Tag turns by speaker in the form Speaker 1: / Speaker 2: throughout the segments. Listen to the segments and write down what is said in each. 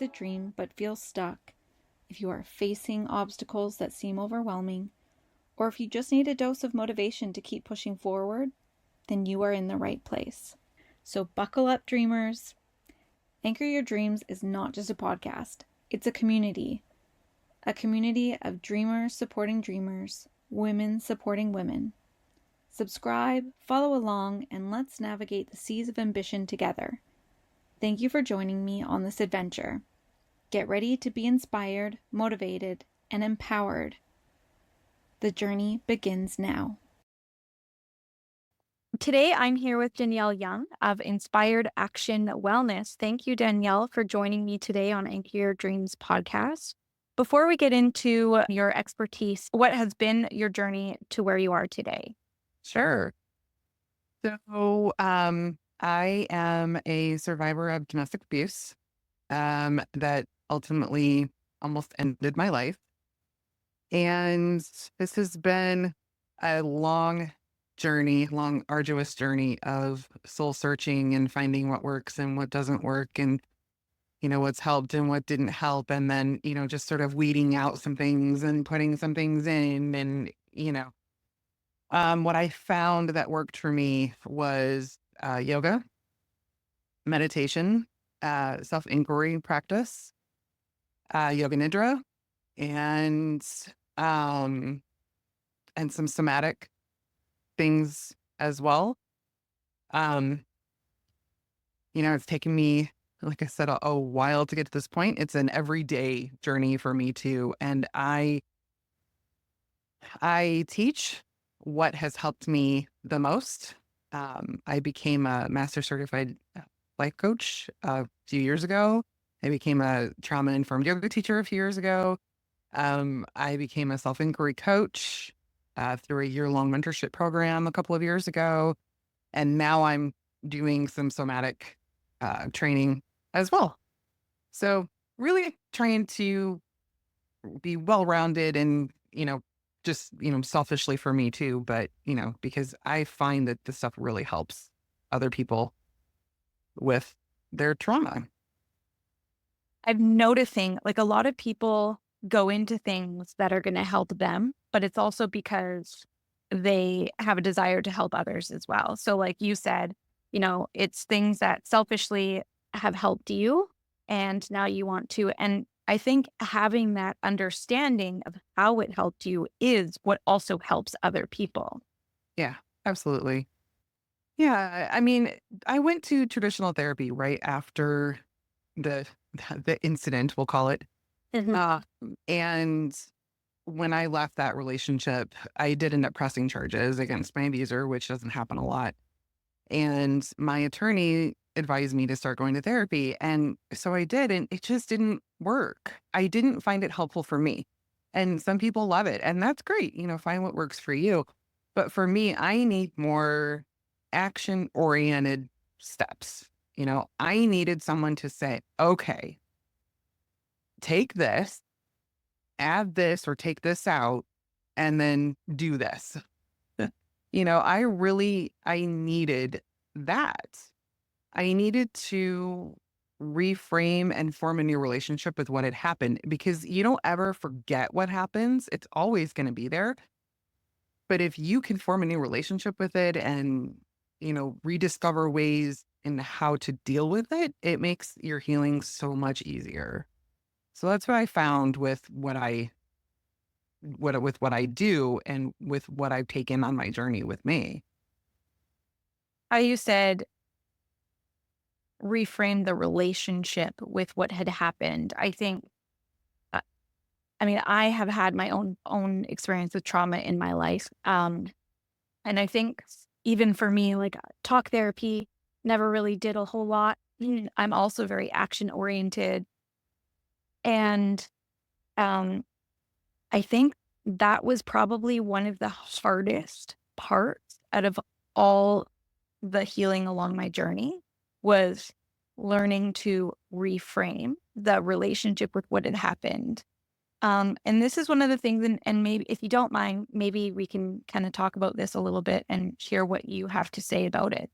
Speaker 1: a dream but feel stuck, if you are facing obstacles that seem overwhelming, or if you just need a dose of motivation to keep pushing forward, then you are in the right place. So buckle up, dreamers. Anchor Your Dreams is not just a podcast, it's a community of dreamers supporting dreamers, women supporting women. Subscribe, follow along, and let's navigate the seas of ambition together. Thank you for joining me on this adventure. Get ready to be inspired, motivated, and empowered. The journey begins now. Today, I'm here with Danielle Young of Inspired Action Wellness. Thank you, Danielle, for joining me today on Anchor Your Dreams podcast. Before we get into your expertise, what has been your journey to where you are today?
Speaker 2: Sure. So, I am a survivor of domestic abuse, that ultimately almost ended my life. And this has been a long journey, long, arduous journey of soul searching and finding what works and what doesn't work and, what's helped and what didn't help. And then, just sort of weeding out some things and putting some things in what I found that worked for me was yoga, meditation, self-inquiry practice, yoga nidra, and um, and some somatic things as well. Um, it's taken me, like I said, a while to get to this point. It's an everyday journey for me too, and I teach what has helped me the most. I became a master certified life coach a few years ago. I became a trauma informed yoga teacher a few years ago. I became a self inquiry coach through a year-long mentorship program a couple of years ago. And now I'm doing some somatic training as well. So, really trying to be well rounded and, just, selfishly for me too, but, because I find that this stuff really helps other people with their trauma.
Speaker 1: I'm noticing like a lot of people go into things that are going to help them, but it's also because they have a desire to help others as well. So, like you said, it's things that selfishly have helped you, and now you want to. And I think having that understanding of how it helped you is what also helps other people.
Speaker 2: Yeah, absolutely. Yeah, I mean, I went to traditional therapy right after the the incident, we'll call it.
Speaker 1: Mhm.
Speaker 2: Uh, and when I left that relationship, I did end up pressing charges against my abuser, which doesn't happen a lot. And my attorney advised me to start going to therapy. And so I did, and it just didn't work. I didn't find it helpful for me. And some people love it, and that's great. Find what works for you. But for me, I need more action oriented steps. I needed someone to say, okay, take this, add this, or take this out, and then do this. I needed that. I needed to reframe and form a new relationship with what had happened because you don't ever forget what happens. It's always going to be there. But if you can form a new relationship with it and, rediscover ways in how to deal with it, it makes your healing so much easier. So that's what I found with what I do and with what I've taken on my journey with me.
Speaker 1: How you said reframe the relationship with what had happened. I think, uh, I mean, I have had my own experience with trauma in my life, and I think even for me, like talk therapy never really did a whole lot. I'm also very action oriented, and um, I think that was probably one of the hardest parts out of all the healing along my journey was learning to reframe the relationship with what had happened. And this is one of the things, and maybe if you don't mind, maybe we can kind of talk about this a little bit and hear what you have to say about it.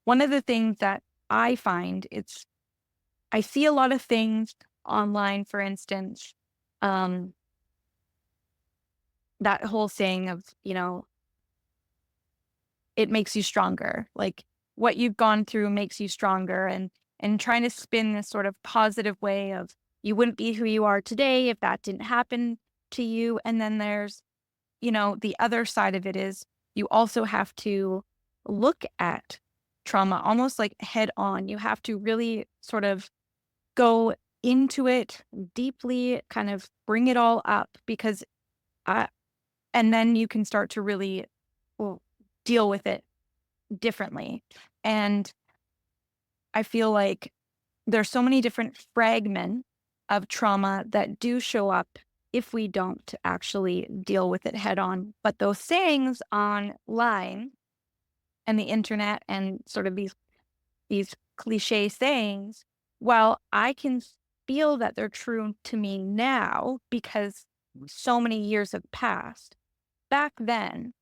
Speaker 1: One of the things that I find I see a lot of things online, for instance, um, that whole saying of, it makes you stronger. Like what you've gone through makes you stronger, and trying to spin this sort of positive way of you wouldn't be who you are today if that didn't happen to you. And then there's, the other side of it is you also have to look at trauma almost like head on. You have to really sort of go into it deeply, kind of bring it all up because uh, and then you can start to really, well, deal with it differently. And I feel like there's so many different fragments of trauma that do show up if we don't actually deal with it head on. But those sayings online and the internet and sort of these cliche sayings, while I can feel that they're true to me now because so many years have passed, back then,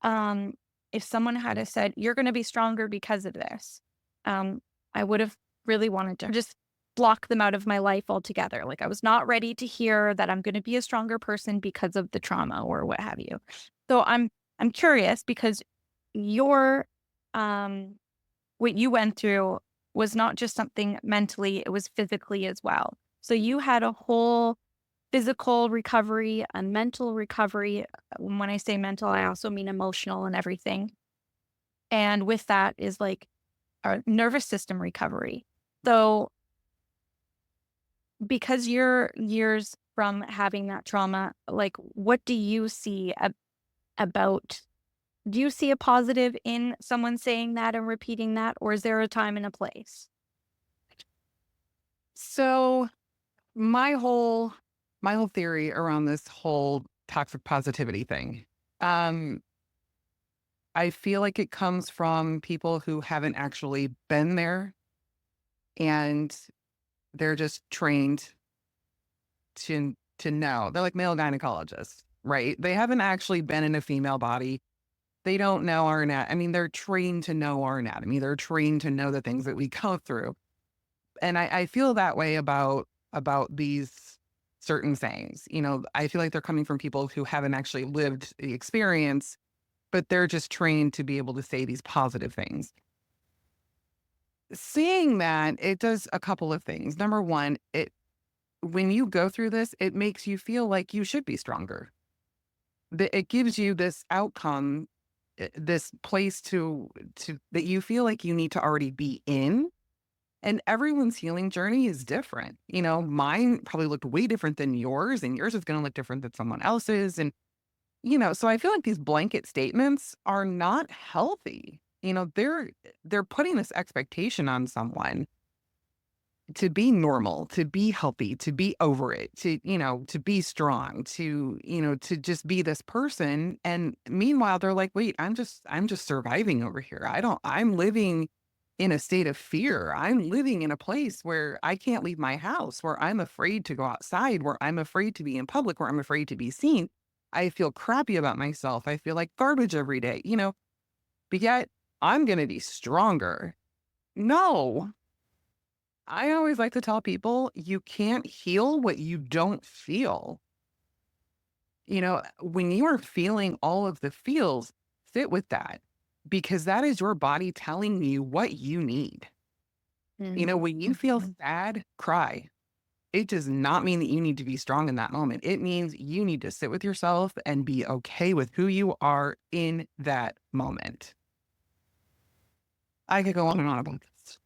Speaker 1: um, if someone had have said, "You're gonna be stronger because of this," um, I would have really wanted to just block them out of my life altogether. Like, I was not ready to hear that I'm gonna be a stronger person because of the trauma or what have you. So I'm curious because your, um what you went through was not just something mentally, it was physically as well. So you had a whole physical recovery, a mental recovery. When I say mental, I also mean emotional and everything. And with that is like a nervous system recovery. So because you're years from having that trauma, like what do you see about do you see a positive in someone saying that and repeating that, or is there a time and a place?
Speaker 2: So my whole my whole theory around this whole toxic positivity thing, um, I feel like it comes from people who haven't actually been there and they're just trained to know. They're like male gynecologists, right? They haven't actually been in a female body. They don't know our anatomy. I mean, they're trained to know our anatomy. They're trained to know the things that we go through. And I feel that way about these certain things. I feel like they're coming from people who haven't actually lived the experience, but they're just trained to be able to say these positive things. Seeing that, it does a couple of things. Number one, it when you go through this, it makes you feel like you should be stronger. It gives you this outcome, this place to that you feel like you need to already be in. And everyone's healing journey is different. Mine probably looked way different than yours, and yours is going to look different than someone else's. And, so I feel like these blanket statements are not healthy. They're putting this expectation on someone to be normal, to be healthy, to be over it, to be strong, to just be this person. And meanwhile, they're like, wait, I'm just surviving over here. I'm living in a state of fear. I'm living in a place where I can't leave my house, where I'm afraid to go outside, where I'm afraid to be in public, where I'm afraid to be seen. I feel crappy about myself. I feel like garbage every day, but yet I'm going to be stronger. No, I always like to tell people you can't heal what you don't feel. When you are feeling all of the feels, sit with that because that is your body telling you what you need.
Speaker 1: Mhm,
Speaker 2: When you feel
Speaker 1: mhm.
Speaker 2: sad, cry. It does not mean that you need to be strong in that moment. It means you need to sit with yourself and be okay with who you are in that moment. I could go on and on about this.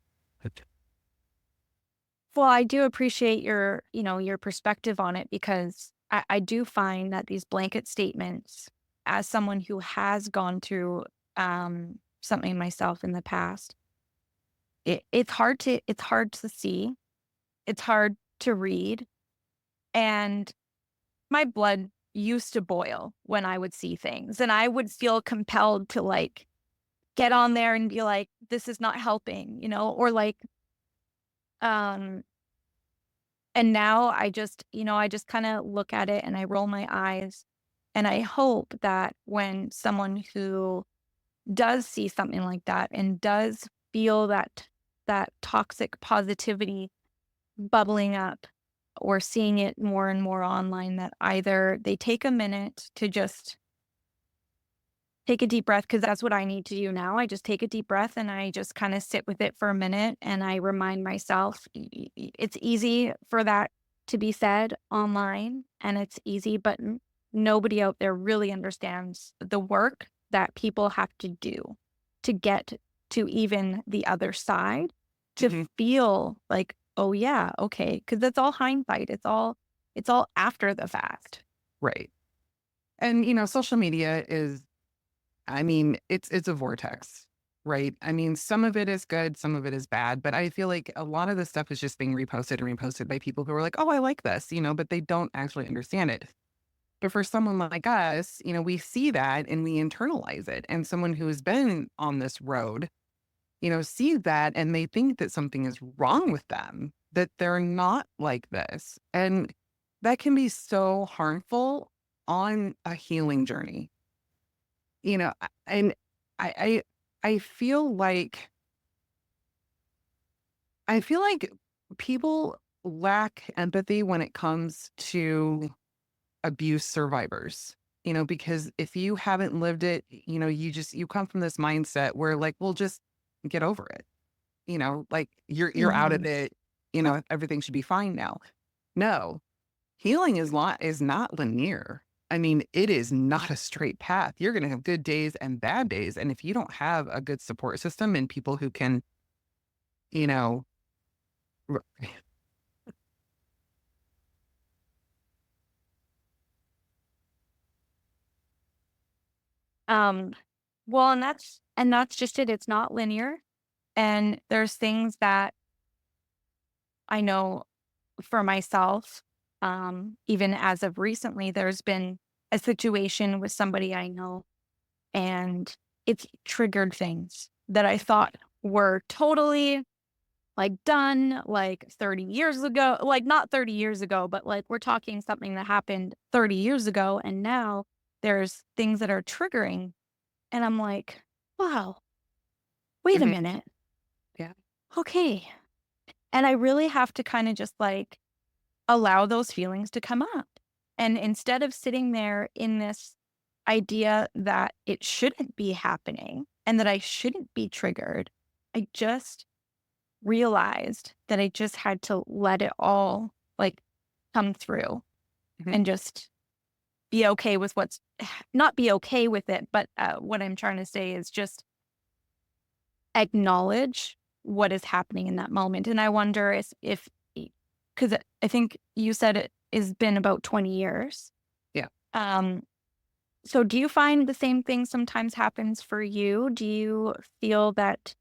Speaker 1: Well, I do appreciate your perspective on it because I do find that these blanket statements, as someone who has gone through something myself in the past, it's hard to see, it's hard to read, and my blood used to boil when I would see things, and I would feel compelled to like get on there and be like, "This is not helping," or like, um and now I just kinda look at it and I roll my eyes, and I hope that when someone who does see something like that and does feel that toxic positivity bubbling up, or seeing it more and more online that either they take a minute to just take a deep breath, because that's what I need to do now. I just take a deep breath and I just kind of sit with it for a minute and I remind myself it's easy for that to be said online and it's easy, but nobody out there really understands the work that people have to do to get to even the other side to
Speaker 2: Mhm.
Speaker 1: feel like, oh yeah, okay, because it's all hindsight. It's all after the fact.
Speaker 2: Right. And, social media is, I mean, it's a vortex, right? I mean, some of it is good, some of it is bad, but I feel like a lot of the stuff is just being reposted and reposted by people who are like, "Oh, I like this," but they don't actually understand it. But for someone like us, we see that and we internalize it. And someone who has been on this road, sees that and they think that something is wrong with them, that they're not like this. And that can be so harmful on a healing journey. And I feel like people lack empathy when it comes to abuse survivors. Because if you haven't lived it, you come from this mindset where like, we'll just get over it. Like you're out of
Speaker 1: Mhm.
Speaker 2: it, everything should be fine now. No, healing is not linear. I mean, it is not a straight path. You're going to have good days and bad days. And if you don't have a good support system and people who can, you know, r-
Speaker 1: Um, well, and that's just it. It's not linear. And there's things that I know for myself, even as of recently, there's been a situation with somebody I know, and it's triggered things that I thought were totally like done like 30 years ago. Like not 30 years ago, but like we're talking something that happened 30 years ago. And now there's things that are triggering. And I'm like, wow, wait a
Speaker 2: Mhm.
Speaker 1: minute.
Speaker 2: Yeah.
Speaker 1: Okay. And I really have to kind of just like allow those feelings to come up. And instead of sitting there in this idea that it shouldn't be happening and that I shouldn't be triggered, I just realized that I just had to let it all like come through
Speaker 2: Mhm.
Speaker 1: and just be okay with what's not be okay with it, but what I'm trying to say is just acknowledge what is happening in that moment. And I wonder if because I think you said it has been about 20 years.
Speaker 2: Yeah.
Speaker 1: Um, so do you find the same thing sometimes happens for you? Do you feel that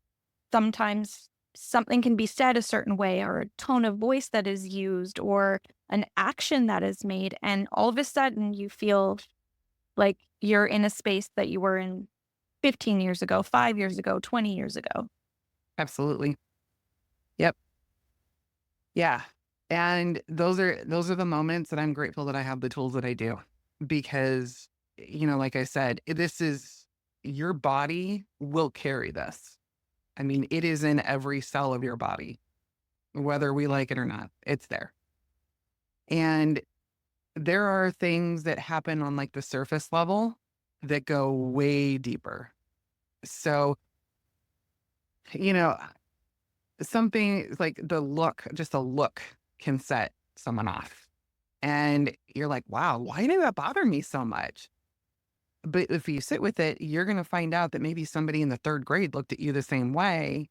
Speaker 1: sometimes something can be said a certain way or a tone of voice that is used or an action that is made, and all of a sudden you feel like you're in a space that you were in 15 years ago, 5 years ago, 20 years ago?
Speaker 2: Absolutely. Yep. Yeah. And those are the moments that I'm grateful that I have the tools that I do because, like I said, this is your body will carry this. I mean, it is in every cell of your body, whether we like it or not, it's there. And there are things that happen on like the surface level that go way deeper. So, you know, something like just a look can set someone off. And you're like, wow, why did that bother me so much? But if you sit with it, you're going to find out that maybe somebody in the third grade looked at you the same way.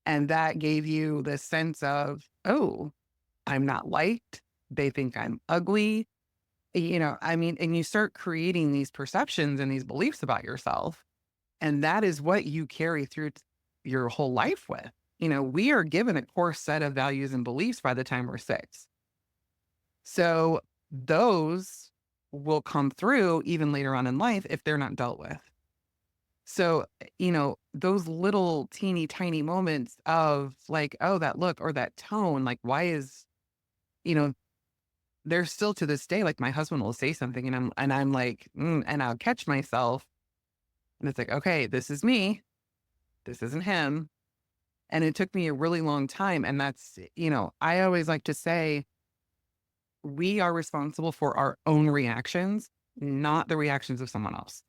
Speaker 2: And that gave you this sense of, oh, I'm not liked. They think I'm ugly. I mean, and you start creating these perceptions and these beliefs about yourself. And that is what you carry through your whole life with. We are given a core set of values and beliefs by the time we're six. So those will come through even later on in life if they're not dealt with. So, those little teeny tiny moments of like, oh, that look or that tone, like, why is, you know, there's still to this day, like my husband will say something and I'm like, and I'll catch myself and it's like, okay, this is me. This isn't him. And it took me a really long time. And that's, I always like to say, we are responsible for our own reactions, not the reactions of someone else.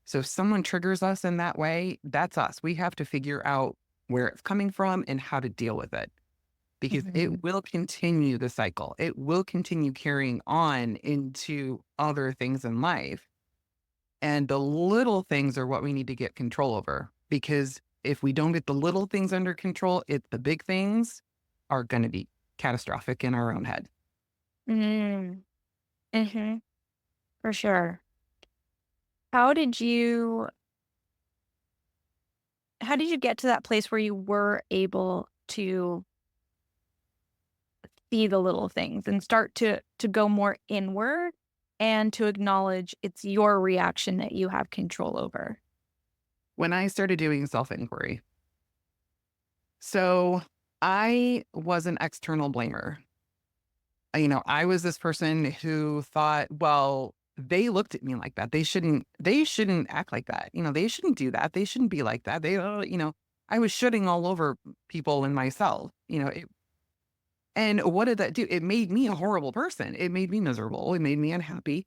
Speaker 2: So if someone triggers us in that way, that's us. We have to figure out where it's coming from and how to deal with it, because
Speaker 1: Mhm.
Speaker 2: it will continue the cycle. It will continue carrying on into other things in life. And the little things are what we need to get control over, because if we don't get the little things under control, the big things are going to be catastrophic in our own head.
Speaker 1: Mm. Mhm. For sure. How did you how did you get to that place where you were able to see the little things and start to go more inward and to acknowledge it's your reaction that you have control over?
Speaker 2: When I started doing self inquiry, so I was an external blamer. I was this person who thought, well, they looked at me like that. They shouldn't act like that. They shouldn't do that. They shouldn't be like that. I was shitting all over people and myself. And what did that do? It made me a horrible person. It made me miserable. It made me unhappy.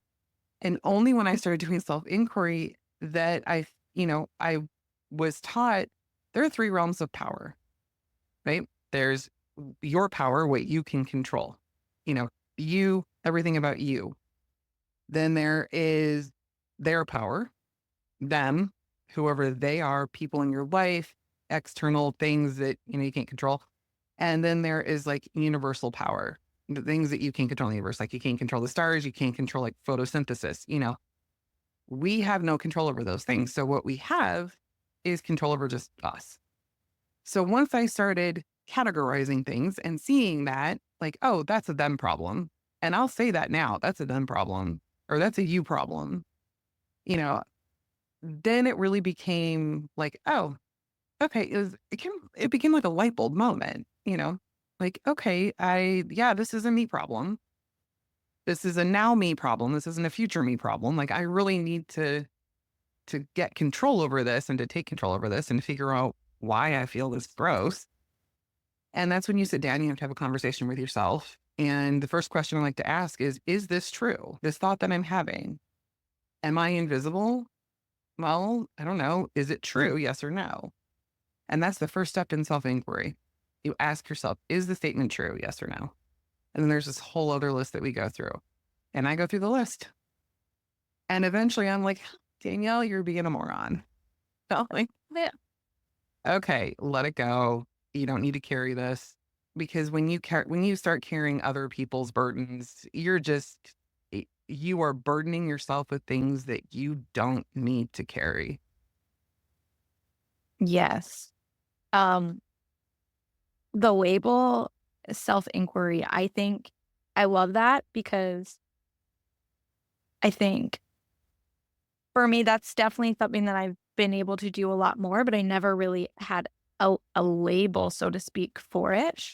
Speaker 2: And only when I started doing self inquiry that I was taught there are three realms of power, right? There's your power, what you can control, you know, everything about you. Then there is their power, them, whoever they are, people in your life, external things that, you can't control. And then there is like universal power, the things that you can control in the universe. Like you can't control the stars, you can't control like photosynthesis, we have no control over those things. So what we have is control over just us. So once I started categorizing things and seeing that, like, oh, that's a them problem. And I'll say that now, that's a them problem or that's a you problem, you know, then it really became like, oh, okay. It became like a light bulb moment. Like, okay, yeah, this is a me problem. This is a now me problem. This isn't a future me problem. Like, I really need to get control over this and to take control over this and figure out why I feel this gross. And that's when you sit down, you have to have a conversation with yourself. And the first question I like to ask is this true? This thought that I'm having, am I invisible? Well, I don't know. Is it true? Yes or no? And that's the first step in self inquiry. You ask yourself, is the statement true? Yes or no? And then there's this whole other list that we go through. And I go through the list. And eventually I'm like, Danielle, you're being a moron. Like,
Speaker 1: Yeah.
Speaker 2: okay, let it go. You don't need to carry this, because when you start carrying other people's burdens, you are burdening yourself with things that you don't need to carry.
Speaker 1: Yes. Um, the label self-inquiry, I think I love that because I think for me, that's definitely something that I've been able to do a lot more, but I never really had a label, so to speak, for it.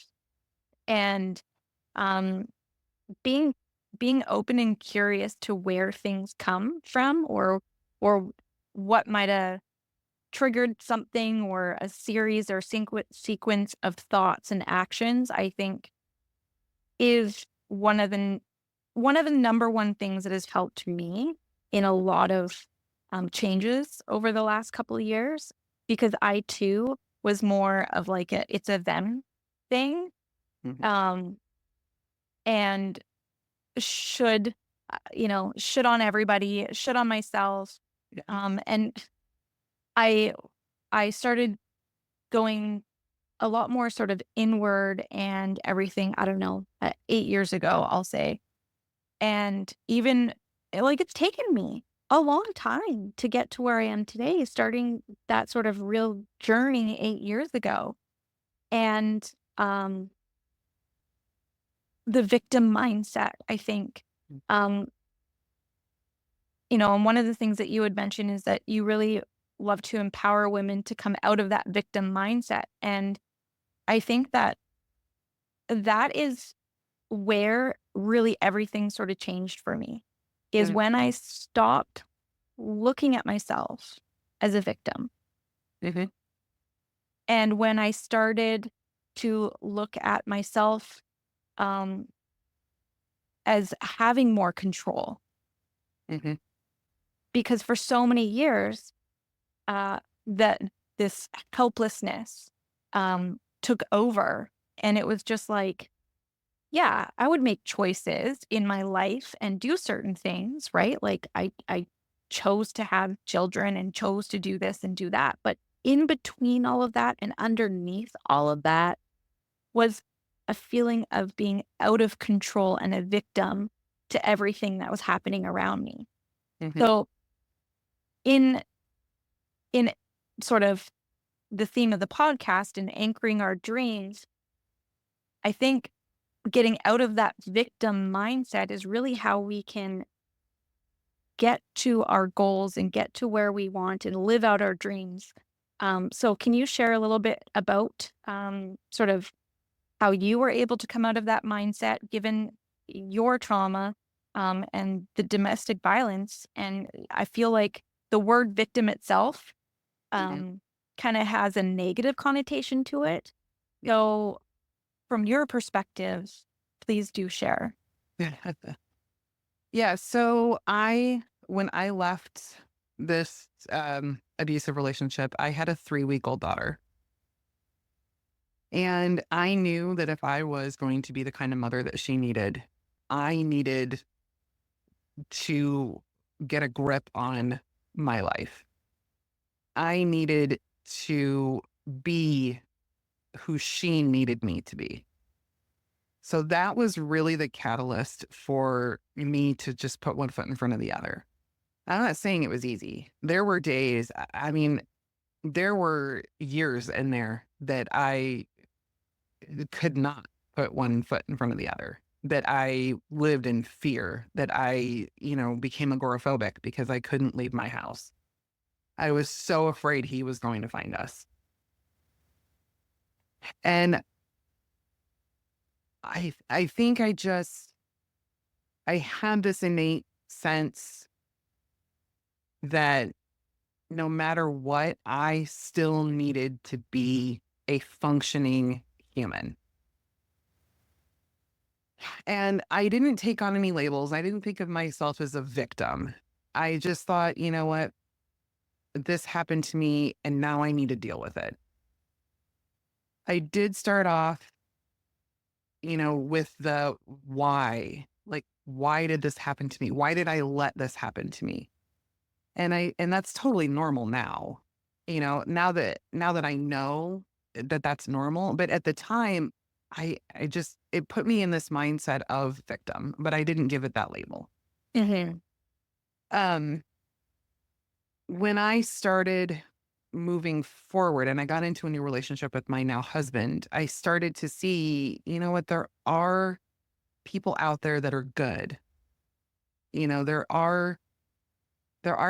Speaker 1: And um, being being open and curious to where things come from, or what might have triggered something, or a series or sequence of thoughts and actions, I think is one of the number one things that has helped me in a lot of, changes over the last couple of years, because I too was more of like it's a them thing,
Speaker 2: Mhm.
Speaker 1: um, and should, should on everybody, should on myself,
Speaker 2: Yeah.
Speaker 1: and I I started going a lot more sort of inward and everything, I don't know, 8 years ago, I'll say. And even like it's taken me a long time to get to where I am today, starting that sort of real journey 8 years ago. And the victim mindset, I think,
Speaker 2: Mm.
Speaker 1: um, and one of the things that you had mentioned is that you really love to empower women to come out of that victim mindset. And I think that that is where really everything sort of changed for me, is
Speaker 2: Mhm.
Speaker 1: when I stopped looking at myself as a victim.
Speaker 2: Mhm.
Speaker 1: And when I started to look at myself, um, as having more control,
Speaker 2: Mhm.
Speaker 1: because for so many years, uh, that this helplessness, took over, and it was just like, yeah, I would make choices in my life and do certain things, right? Like I chose to have children and chose to do this and do that, but in between all of that and underneath all of that was a feeling of being out of control and a victim to everything that was happening around me.
Speaker 2: Mhm.
Speaker 1: So in in sort of the theme of the podcast and anchoring our dreams, I think getting out of that victim mindset is really how we can get to our goals and get to where we want and live out our dreams. So can you share a little bit about sort of how you were able to come out of that mindset given your trauma and the domestic violence? And I feel like the word victim itself
Speaker 2: Mhm.
Speaker 1: um, kind of has a negative connotation to it. So, from your perspective, please do share.
Speaker 2: Yeah. Yeah, so when I left this, abusive relationship, I had a 3-week-old daughter, and I knew that if I was going to be the kind of mother that she needed, I needed to get a grip on my life. I needed to be who she needed me to be. So that was really the catalyst for me to just put one foot in front of the other. I'm not saying it was easy. There were days, I mean, there were years in there that I could not put one foot in front of the other, that I lived in fear, that I, became agoraphobic because I couldn't leave my house. I was so afraid he was going to find us. And I think I had this innate sense that no matter what, I still needed to be a functioning human. And I didn't take on any labels. I didn't think of myself as a victim. I just thought, you know what? This happened to me and now I need to deal with it. I did start off, with the why. Like, why did this happen to me? Why did I let this happen to me? And that's totally normal now. Now that I know that that's normal, but at the time I just it put me in this mindset of victim, but I didn't give it that label.
Speaker 1: Hmm.
Speaker 2: Um when I started moving forward and I got into a new relationship with my now husband, I started to see, you know what, there are people out there that are good. You know, there are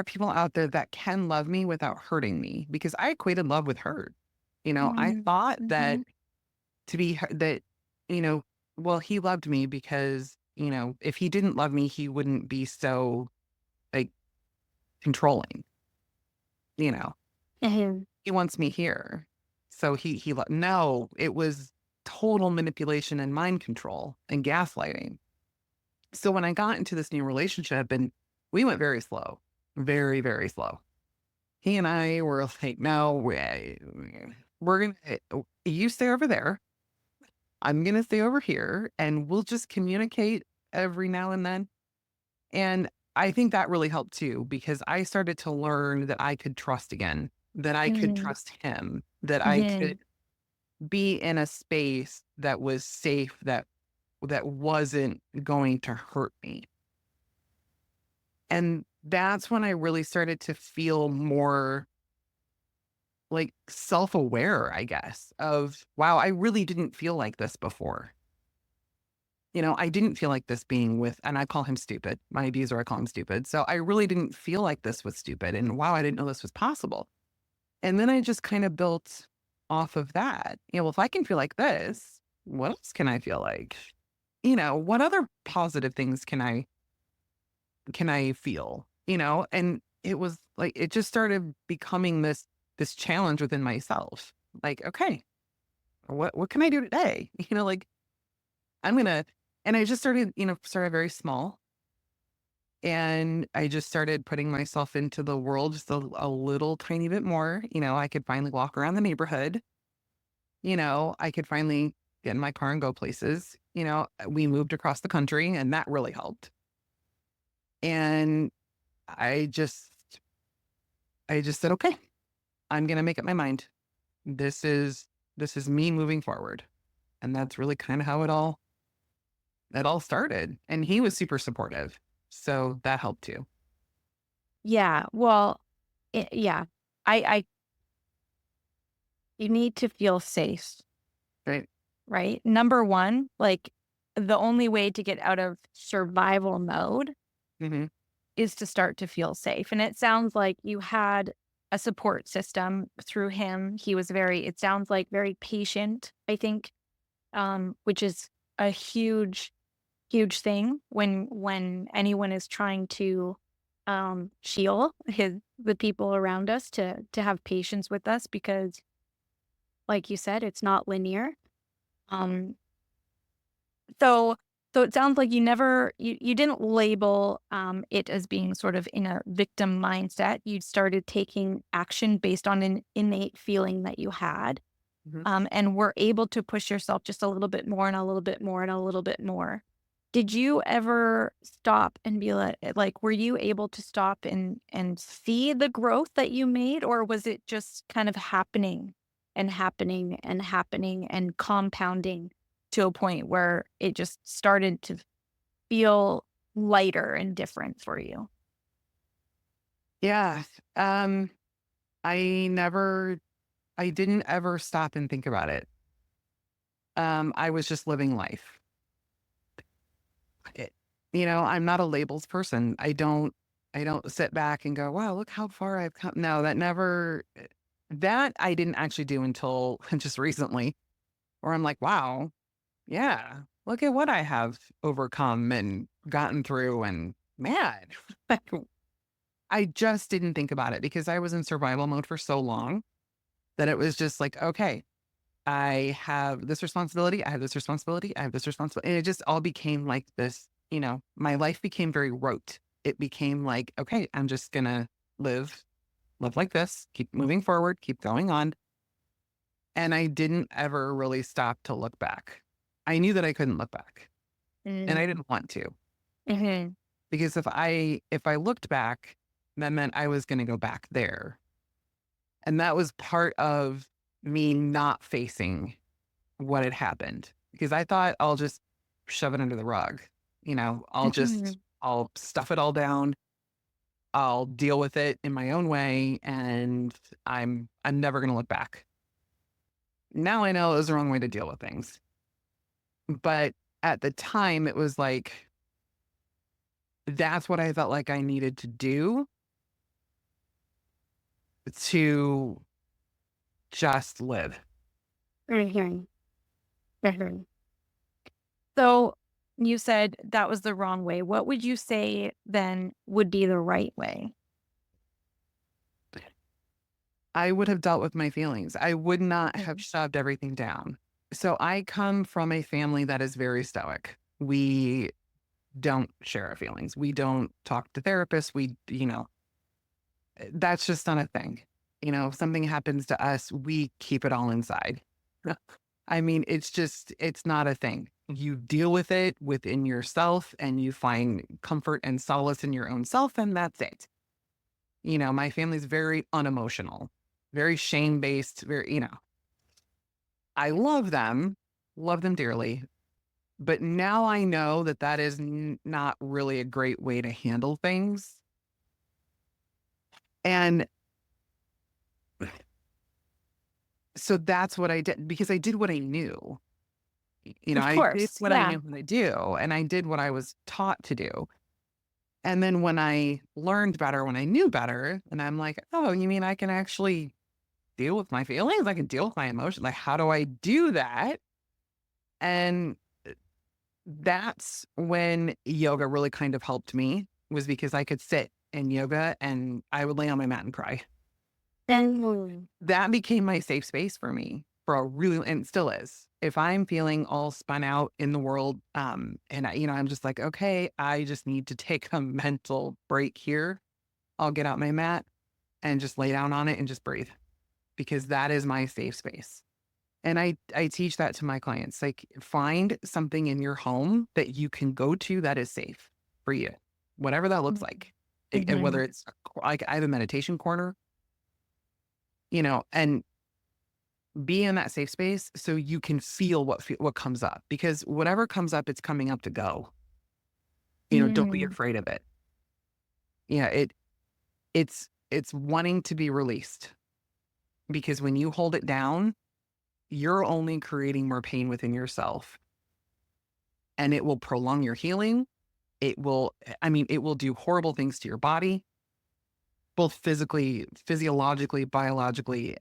Speaker 2: people out there that can love me without hurting me because I equated love with hurt. I
Speaker 1: Hmm.
Speaker 2: thought that
Speaker 1: Hmm.
Speaker 2: to be that, you know, well, he loved me because, if he didn't love me, he wouldn't be so like controlling, you know.
Speaker 1: Hmm.
Speaker 2: He wants me here. So no, it was total manipulation and mind control and gaslighting. So when I got into this new relationship and we went very slow, very, very slow. He and I were like, "No, we're gonna you stay over there. I'm gonna stay over here, and we'll just communicate every now and then." And I think that really helped too, because I started to learn that I could trust again, that I could
Speaker 1: Hmm.
Speaker 2: trust him, that I
Speaker 1: Hmm.
Speaker 2: could be in a space that was safe, that wasn't going to hurt me. And that's when I really started to feel more like self-aware, I guess, of wow, I really didn't feel like this before. I didn't feel like this being with, and I call him stupid. My abuser, I call him stupid. So I really didn't feel like this was stupid. And wow, I didn't know this was possible. And then I just kind of built off of that. Well, if I can feel like this, what else can I feel like? What other positive things can I feel? And it was like it just started becoming this challenge within myself. Like, okay, what can I do today? Like I'm gonna And I just started, started very small. And I just started putting myself into the world just a little tiny bit more. I could finally walk around the neighborhood. I could finally get in my car and go places. We moved across the country and that really helped. And I just, I just said, okay, I'm going to make up my mind. This is, this is me moving forward. And that's really kind of how it all started. And he was super supportive. So that helped too.
Speaker 1: Yeah. Well, yeah. I you need to feel safe,
Speaker 2: Right.
Speaker 1: right? Number 1, like, the only way to get out of survival mode
Speaker 2: Hmm.
Speaker 1: is to start to feel safe, and it sounds like you had a support system through him. He was it sounds like very patient, I think, which is a huge, huge thing when anyone is trying to, heal the people around us to have patience with us because, like you said, it's not linear. Um, so so it sounds like you didn't label, it as being sort of in a victim mindset. You started taking action based on an innate feeling that you had,
Speaker 2: Hmm.
Speaker 1: and were able to push yourself just a little bit more and a little bit more and a little bit more. Did you ever stop and be like, were you able to stop and see the growth that you made, or was it just kind of happening and happening and happening and compounding to a point where it just started to feel lighter and different for you?
Speaker 2: Yeah. Um, I didn't ever stop and think about it. I was just living life. It, I'm not a labels person. I don't sit back and go, wow, look how far I've come. No, that I didn't actually do until just recently, where I'm like, wow, yeah, look at what I have overcome and gotten through. And man, I just didn't think about it because I was in survival mode for so long that it was just like, okay, I have this responsibility. I have this responsibility. I have this responsibility. And it just all became like this, my life became very rote. It became like, okay, I'm just going to live, live like this, keep moving forward, keep going on. And I didn't ever really stop to look back. I knew that I couldn't look back and I
Speaker 1: Mm.
Speaker 2: didn't want to
Speaker 1: Mhm.
Speaker 2: because if I looked back, that meant I was going to go back there. And that was part of me not facing what had happened because I thought I'll just shove it under the rug.
Speaker 1: Mhm.
Speaker 2: I'll stuff it all down. I'll deal with it in my own way and I'm never going to look back. Now I know it was the wrong way to deal with things. But at the time it was like that's what I felt like I needed to do to just live.
Speaker 1: Mhm. Mhm. So, you said that was the wrong way. What would you say then would be the right way?
Speaker 2: I would have dealt with my feelings. I would not have
Speaker 1: Mhm.
Speaker 2: shoved everything down. So I come from a family that is very stoic. We don't share our feelings. We don't talk to therapists. That's just not a thing. If something happens to us, we keep it all inside. I mean, it's not a thing. You deal with it within yourself and you find comfort and solace in your own self, and that's it. My family's very unemotional, very shame based, I love them dearly. But now I know that that is not really a great way to handle things. And so that's what I did because I did what I knew.
Speaker 1: Of
Speaker 2: I did
Speaker 1: course,
Speaker 2: what I
Speaker 1: yeah.
Speaker 2: knew how to do and I did what I was taught to do. And then when I learned better, when I knew better, and I'm like, oh, you mean I can actually deal with my feelings? I can deal with my emotions. Like, how do I do that? And that's when yoga really kind of helped me was because I could sit in yoga and I would lay on my mat and cry.
Speaker 1: Mhm.
Speaker 2: That became my safe space for me. for a really, and it still is. If I'm feeling all spun out in the world, and I'm just like, okay, I just need to take a mental break here. I'll get out my mat and just lay down on it and just breathe, because that is my safe space. And I teach that to my clients. Like, find something in your home that you can go to that is safe for you, whatever that looks like. And
Speaker 1: Mm-hmm.
Speaker 2: whether it's like, I have a meditation corner, and be in that safe space so you can feel what comes up, because whatever comes up, it's coming up to go. Don't be
Speaker 1: Mm-hmm.
Speaker 2: afraid of it. Yeah, it's wanting to be released, because when you hold it down, you're only creating more pain within yourself, and it will prolong your healing. It will do horrible things to your body, both physically, physiologically, biologically.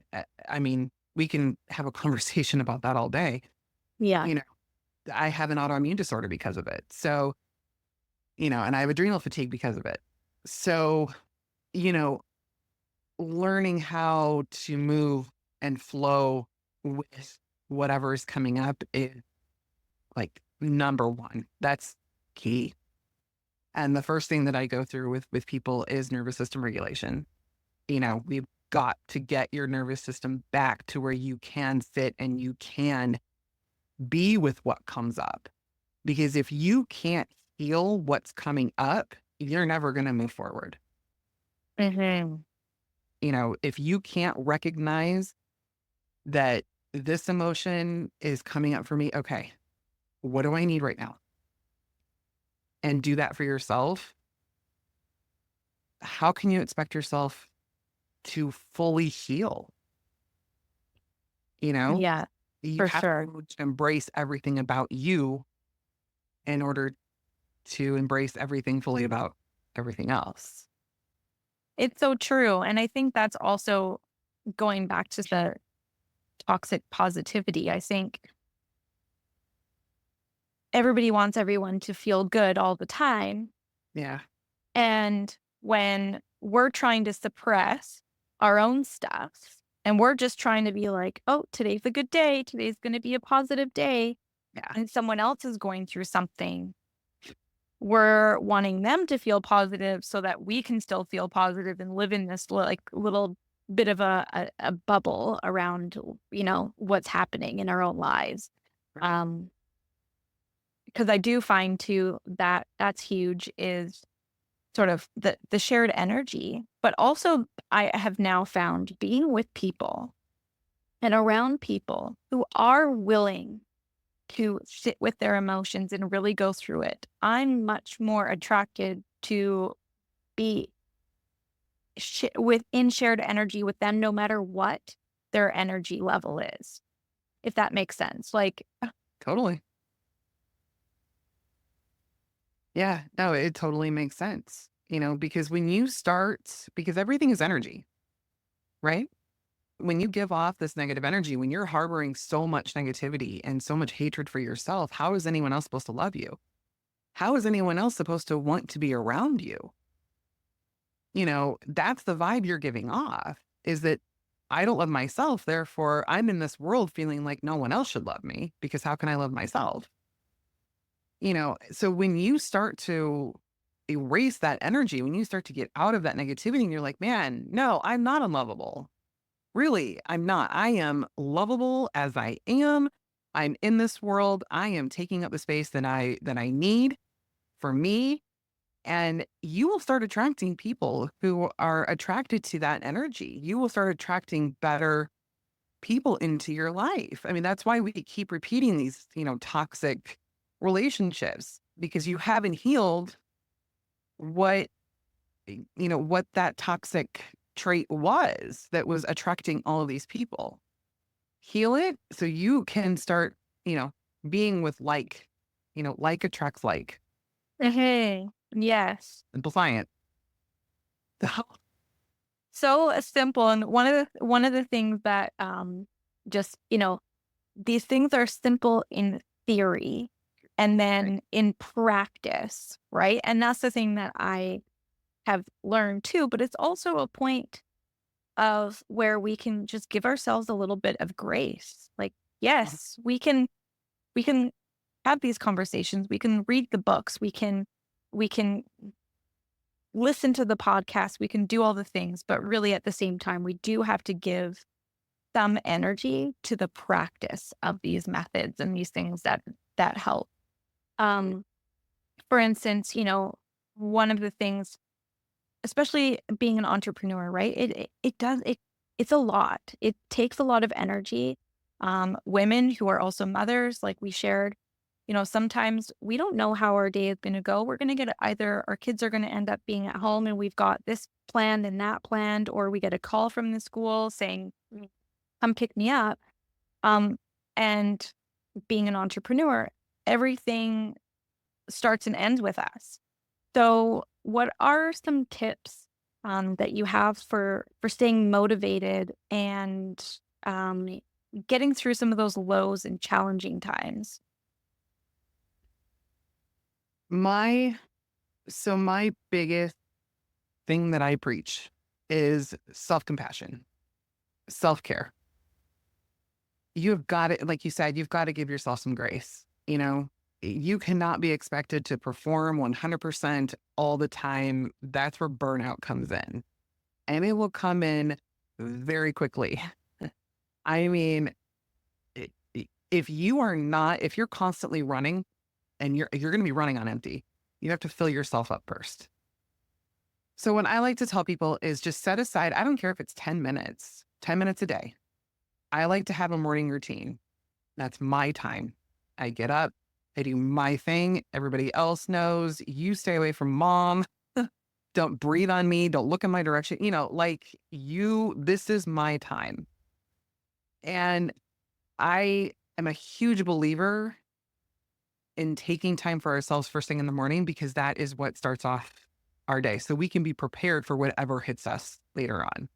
Speaker 2: We can have a conversation about that all day.
Speaker 1: Yeah.
Speaker 2: You know, I have an autoimmune disorder because of it. So, and I have adrenal fatigue because of it. So, you know, learning how to move and flow with whatever is coming up is like number one. That's key. And the first thing that I go through with people is nervous system regulation. We've got to get your nervous system back to where you can sit and you can be with what comes up. Because if you can't heal what's coming up, you're never going to move forward.
Speaker 1: Mm-hmm.
Speaker 2: If you can't recognize that this emotion is coming up for me, okay, what do I need right now? And do that for yourself. How can you expect yourself to fully heal? You know,
Speaker 1: Yeah,
Speaker 2: you
Speaker 1: for
Speaker 2: have
Speaker 1: sure.
Speaker 2: to embrace everything about you in order to embrace everything fully about everything else.
Speaker 1: It's so true. And I think that's also going back to the toxic positivity. I think everybody wants everyone to feel good all the time.
Speaker 2: Yeah.
Speaker 1: And when we're trying to suppress our own stuff and we're just trying to be like, oh, today's a good day, today's going to be a positive day,
Speaker 2: Yeah.
Speaker 1: and someone else is going through something, we're wanting them to feel positive so that we can still feel positive and live in this like little bit of a bubble around, what's happening in our own lives.
Speaker 2: Right.
Speaker 1: Um, because I do find too that that's huge is sort of the shared energy, but also I have now found being with people and around people who are willing to sit with their emotions and really go through it. I'm much more attracted to be within shared energy with them no matter what their energy level is, if that makes sense. Like,
Speaker 2: Totally. Yeah. No, it totally makes sense. Because because everything is energy, right? When you give off this negative energy, when you're harboring so much negativity and so much hatred for yourself, how is anyone else supposed to love you? How is anyone else supposed to want to be around you? That's the vibe you're giving off, is that I don't love myself. Therefore, I'm in this world feeling like no one else should love me, because how can I love myself? So when you start to erase that energy, when you start to get out of that negativity and you're like, man, no, I'm not unlovable. Really, I'm not. I am lovable as I am. I'm in this world. I am taking up the space that I need for me. And you will start attracting people who are attracted to that energy. You will start attracting better people into your life. I mean, that's why we keep repeating these, toxic relationships, because you haven't healed what, what that toxic trait was that was attracting all of these people. Heal it so you can start, you know, being with like, like attracts like.
Speaker 1: hey, yes.
Speaker 2: Simplify it.
Speaker 1: So simple. And one of the things that just, these things are simple in theory and
Speaker 2: Right.
Speaker 1: then in practice, right? And that's the thing that I have learned too, but it's also a point. of where we can just give ourselves a little bit of grace. Like,
Speaker 2: Mhm.
Speaker 1: yes, we can have these conversations. We can read the books. We can listen to the podcast. We can do all the things, but really at the same time, we do have to give some energy to the practice of these methods and these things that help. Um, for instance, one of the things, especially being an entrepreneur, right? It's a lot. It takes a lot of energy. Women who are also mothers, like we shared, sometimes we don't know how our day is going to go. We're going to get either our kids are going to end up being at home and we've got this planned and that planned, or we get a call from the school saying, come pick me up. Um, and being an entrepreneur, everything starts and ends with us. So, what are some tips that you have for staying motivated and um, getting through some of those lows and challenging times?
Speaker 2: My my biggest thing that I preach is self-compassion, self-care. You've got to, like you said, you've got to give yourself some grace. You cannot be expected to perform 100% all the time. That's where burnout comes in, and it will come in very quickly. I mean, if you are not, if you're constantly running and you're going to be running on empty, you have to fill yourself up first. So what I like to tell people is just set aside, I don't care if it's 10 minutes a day. I like to have a morning routine. That's my time. I get up, I do my thing. Everybody else knows you stay away from mom. Don't breathe on me. Don't look in my direction. This is my time. And I am a huge believer in taking time for ourselves first thing in the morning because that is what starts off our day. So we can be prepared for whatever hits us later on.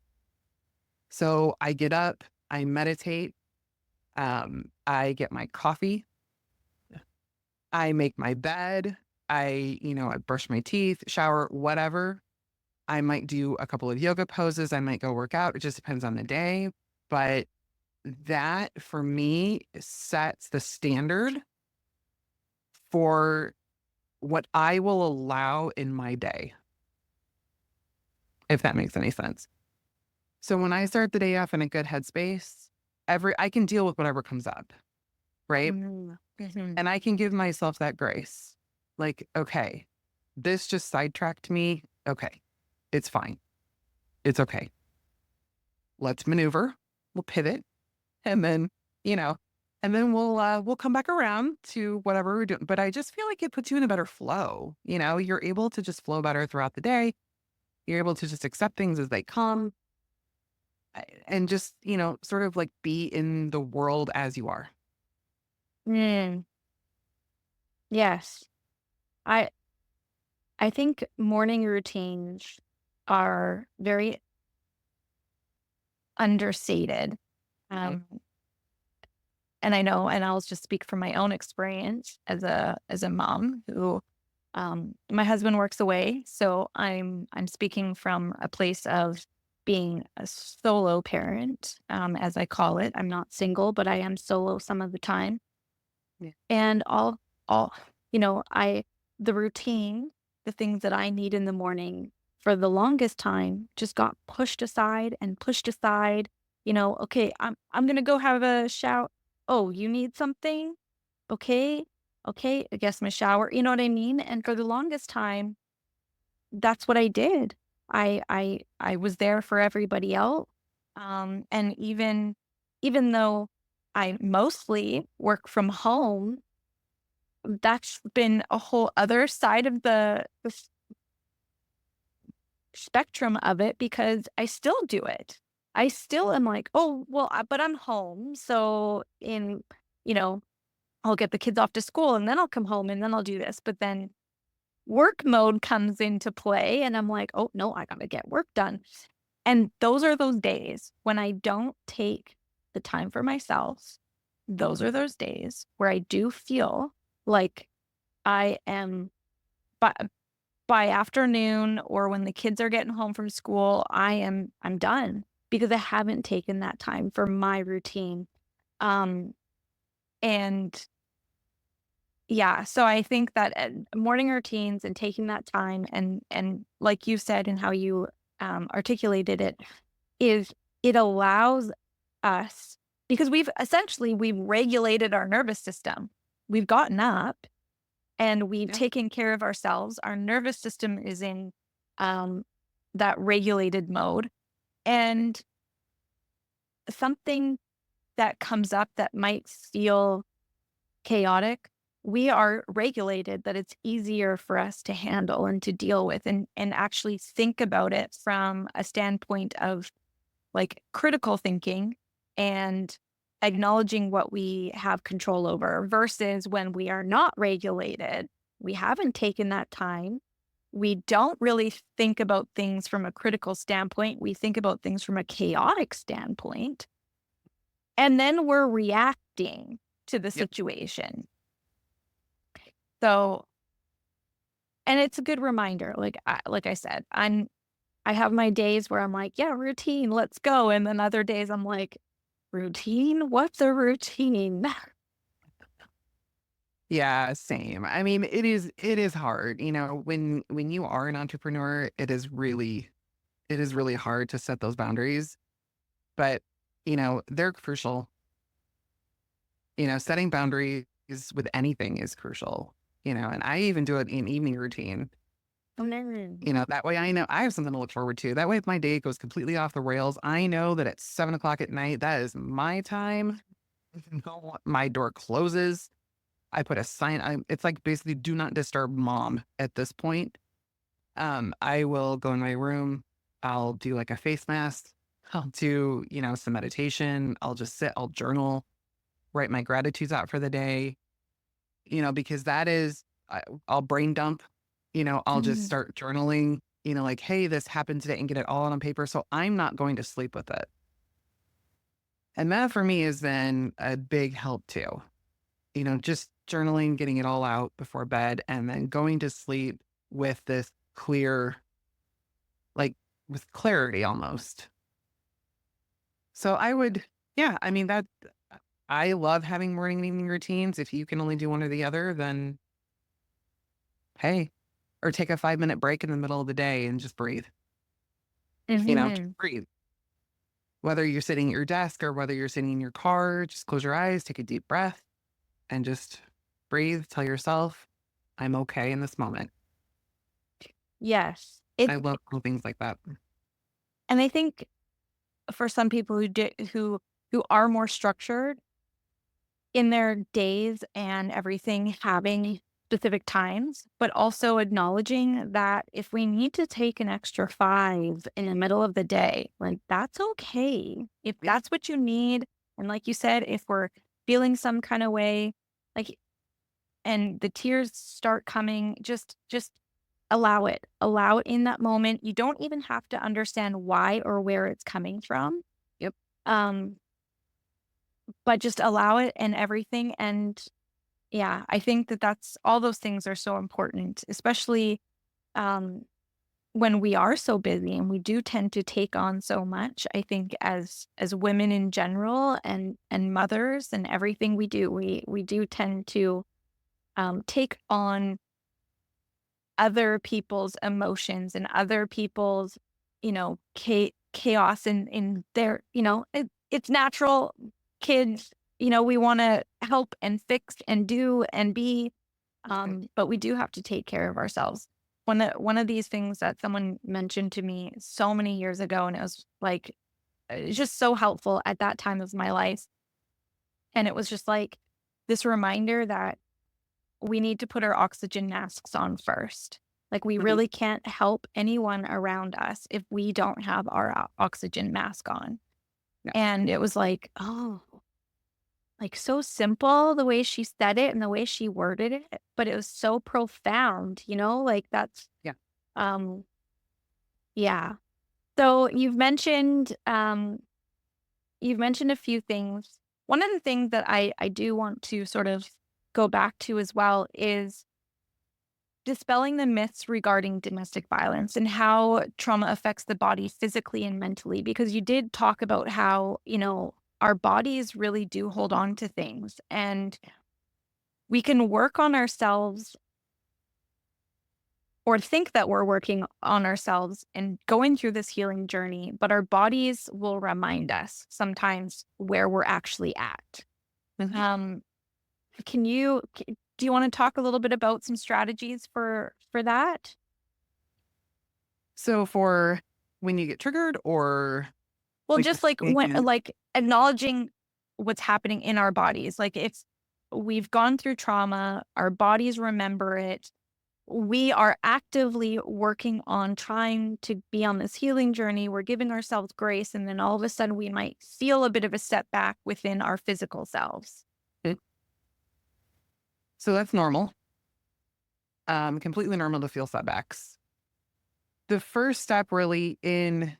Speaker 2: So I get up, I meditate, I get my coffee, I make my bed, I brush my teeth, shower, whatever. I might do a couple of yoga poses, I might go work out. It just depends on the day. But that for me sets the standard for what I will allow in my day, if that makes any sense. So when I start the day off in a good headspace, I can deal with whatever comes up, right?
Speaker 1: Mhm, mhm.
Speaker 2: And I can give myself that grace. Like, okay, this just sidetracked me. Okay, it's fine. It's okay. Let's maneuver. We'll pivot, and then, you know, and then we'll come back around to whatever we're doing. But I just feel like it puts you in a better flow. You're able to just flow better throughout the day. You're able to just accept things as they come and just, sort of like be in the world as you are.
Speaker 1: Mm, yes. I I think morning routines are very understated.
Speaker 2: Mhm.
Speaker 1: Um, and I know, and I'll just speak from my own experience as a mom who my husband works away, so I'm speaking from a place of being a solo parent, as I call it. I'm not single, but I am solo some of the time.
Speaker 2: Yeah.
Speaker 1: And all I the routine, the things that I need in the morning for the longest time just got pushed aside and pushed aside. Okay, I'm gonna go have a shower. Oh, you need something? Okay. Okay, I guess my shower. You know what I mean? And for the longest time, that's what I did. I was there for everybody else. And even though I mostly work from home, that's been a whole other side of the spectrum of it because I still do it. I still am like, "Oh, well, but I'm home." So you know, I'll get the kids off to school and then I'll come home and then I'll do this. But then work mode comes into play and I'm like, "Oh, no, I got to get work done." And those are those days when I don't take the time for myself. Those are those days where I do feel like I am by by afternoon or when the kids are getting home from school, I'm done. because I haven't taken that time for my routine. Um, and yeah, so I think that morning routines and taking that time and like you said and how you articulated it is it allows us because we've regulated our nervous system. We've gotten up and we've
Speaker 2: Yeah.
Speaker 1: taken care of ourselves. Our nervous system is in um, that regulated mode. And something that comes up that might feel chaotic, we are regulated that it's easier for us to handle and to deal with and actually think about it from a standpoint of like critical thinking and acknowledging what we have control over versus when we are not regulated, we haven't taken that time. We don't really think about things from a critical standpoint. We think about things from a chaotic standpoint. And then we're reacting to the
Speaker 2: Yep.
Speaker 1: situation. So, and it's a good reminder. Like I said, I have my days where I'm like, yeah, routine, let's go. And then other days I'm like, routine? What's a routine?
Speaker 2: Yeah, same. I mean, it is hard, when you are an entrepreneur, it is really hard to set those boundaries, but they're crucial. Setting boundaries with anything is crucial, and I even do it in evening routine.
Speaker 1: Mm.
Speaker 2: That way I know I have something to look forward to. That way, if my day goes completely off the rails, I know that at 7 o'clock at night, that is my time. No, my door closes. I put a sign. It's like basically do not disturb mom at this point. I will go in my room. I'll do like a face mask. I'll do, some meditation. I'll just sit, I'll journal, write my gratitudes out for the day, because I'll brain dump, I'll just
Speaker 1: Mhm.
Speaker 2: start journaling, like, hey, this happened today and get it all out on paper. So I'm not going to sleep with it. And that for me has been a big help too, just journaling, getting it all out before bed and then going to sleep with this clear, like with clarity almost. So yeah, I mean, I love having morning and evening routines. If you can only do one or the other, then hey, or take a 5-minute break in the middle of the day and just breathe, just
Speaker 1: Mhm.
Speaker 2: breathe. Whether you're sitting at your desk or whether you're sitting in your car, just close your eyes, take a deep breath and just breathe. Tell yourself, I'm okay in this moment.
Speaker 1: Yes.
Speaker 2: I love little things like that.
Speaker 1: And I think for some people who are more structured in their days and everything, having specific times, but also acknowledging that if we need to take an extra 5 in the middle of the day, like, that's okay. If
Speaker 2: Yeah.
Speaker 1: that's what you need, and like you said, if we're feeling some kind of way, like, and the tears start coming, just allow it. Allow it in that moment. You don't even have to understand why or where it's coming from.
Speaker 2: Yep.
Speaker 1: Um, but just allow it and everything, and yeah, I think that that's all those things are so important, especially, um, when we are so busy and we do tend to take on so much. I think as women in general and mothers and everything we do, we do tend to, take on other people's emotions and other people's, chaos in their it's natural. Kids, we wanna help and fix and do and be, but we do have to take care of ourselves. One of these things that someone mentioned to me so many years ago, and it was like, it's just so helpful at that time of my life, and it was just like this reminder that we need to put our oxygen masks on first. Like, we
Speaker 2: Mhm.
Speaker 1: really can't help anyone around us if we don't have our oxygen mask on.
Speaker 2: Yeah.
Speaker 1: And it was like, oh, like so simple the way she said it and the way she worded it, but it was so profound, like that's,
Speaker 2: Yeah.
Speaker 1: um, yeah. So you've mentioned a few things. One of the things that I do want to sort of go back to as well is dispelling the myths regarding domestic violence and how trauma affects the body physically and mentally, because you did talk about how, our bodies really do hold on to things, and we can work on ourselves or think that we're working on ourselves and going through this healing journey, but our bodies will remind us sometimes where we're actually at.
Speaker 2: Mhm.
Speaker 1: Um, do you want to talk a little bit about some strategies for that?
Speaker 2: So for when you get triggered or
Speaker 1: Well,
Speaker 2: like
Speaker 1: just like when
Speaker 2: in
Speaker 1: like acknowledging what's happening in our bodies. Like if we've gone through trauma, our bodies remember it. We are actively working on trying to be on this healing journey. We're giving ourselves grace, and then all of a sudden we might feel a bit of a setback within our physical selves.
Speaker 2: so that's normal. Completely normal to feel setbacks. The first step really in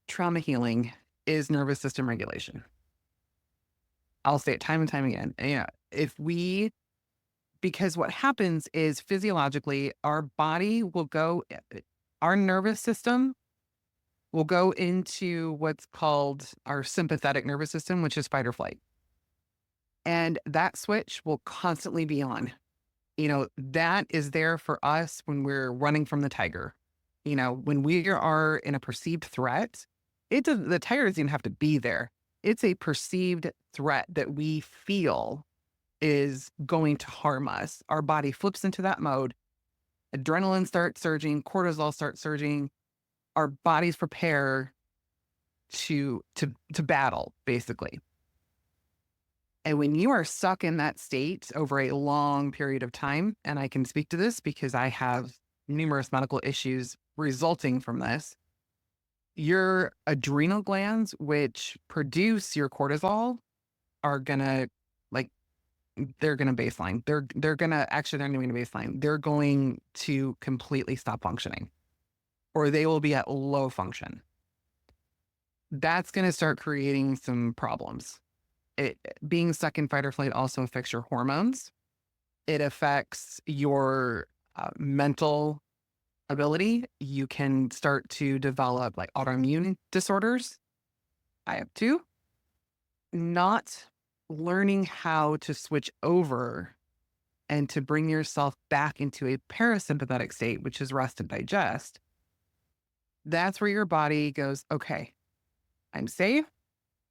Speaker 2: trauma healing is nervous system regulation. I'll say it time and time again. Yeah. If we Because what happens is physiologically, our body will go, our nervous system will go into what's called our sympathetic nervous system, which is fight or flight. And that switch will constantly be on. That is there for us when we're running from the tiger. When we are in a perceived threat, the tiger doesn't even have to be there. It's a perceived threat that we feel is going to harm us. Our body flips into that mode. Adrenaline starts surging, cortisol starts surging. Our bodies prepare to battle, basically. And when you are stuck in that state over a long period of time, and I can speak to this because I have numerous medical issues resulting from this, your adrenal glands, which produce your cortisol, are gonna like they're gonna baseline. They're not going to baseline. They're going to completely stop functioning, or they will be at low function. That's gonna start creating some problems. Being stuck in fight or flight also affects your hormones. It affects your mental ability. You can start to develop like autoimmune disorders. I have two. Not learning how to switch over and to bring yourself back into a parasympathetic state, which is rest and digest. That's where your body goes, okay, I'm safe.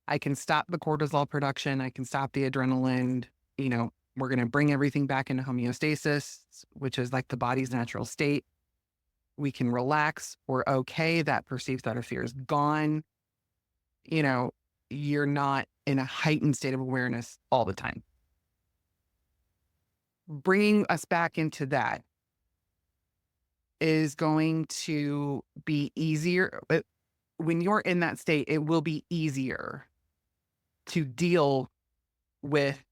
Speaker 2: I can stop the cortisol production. I can stop the adrenaline. We're going to bring everything back into homeostasis, which is like the body's natural state. We can relax. We're okay. That perceived thought of fear is gone. You know, you're not in a heightened state of awareness all the time. Bringing us back into that is going to be easier. But when you're in that state, it will be easier to deal with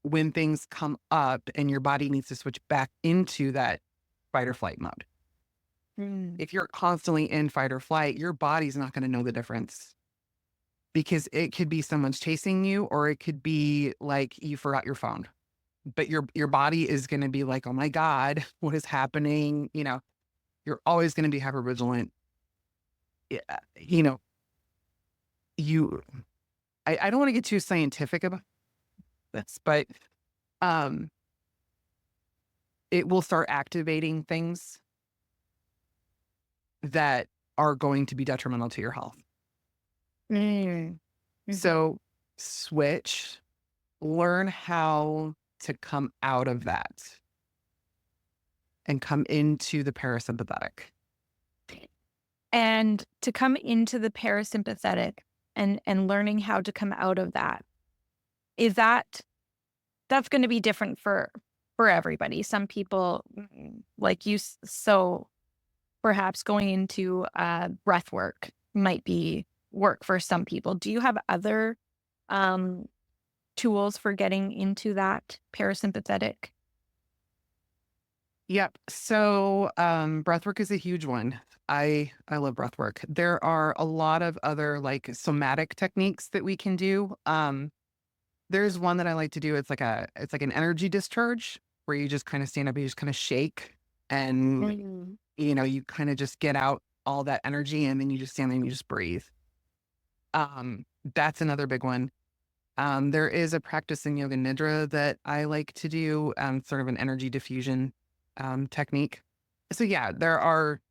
Speaker 2: when things come up and your body needs to switch back into that fight or flight mode.
Speaker 1: Mm.
Speaker 2: If you're constantly in fight or flight, your body's not going to know the difference because it could be someone's chasing you or it could be like you forgot your phone. But your body is going to be like, "Oh my god, what is happening?" You're always going to be hyper vigilant. Yeah, you I don't want to get too scientific about this, but um it will start activating things that are going to be detrimental to your health.
Speaker 1: Mm. Mhm.
Speaker 2: So switch, learn how to come out of that and come into the parasympathetic.
Speaker 1: And to come into the parasympathetic and learning how to come out of that, is that's gonna be different for everybody. Some people, like you so perhaps going into, breath work might be work for some people. Do you have other, um, tools for getting into that parasympathetic?
Speaker 2: Yep. So breathwork is a huge one. I love breathwork. There are a lot of other like somatic techniques that we can do. There's one that I like to do. It's like an energy discharge. where you just kind of stand up, you just kind of shake and,
Speaker 1: Mm.
Speaker 2: you kind of just get out all that energy and then you just stand there and you just breathe. That's another big one. There is a practice in yoga nidra that I like to do, sort of an energy diffusion technique. So yeah, there are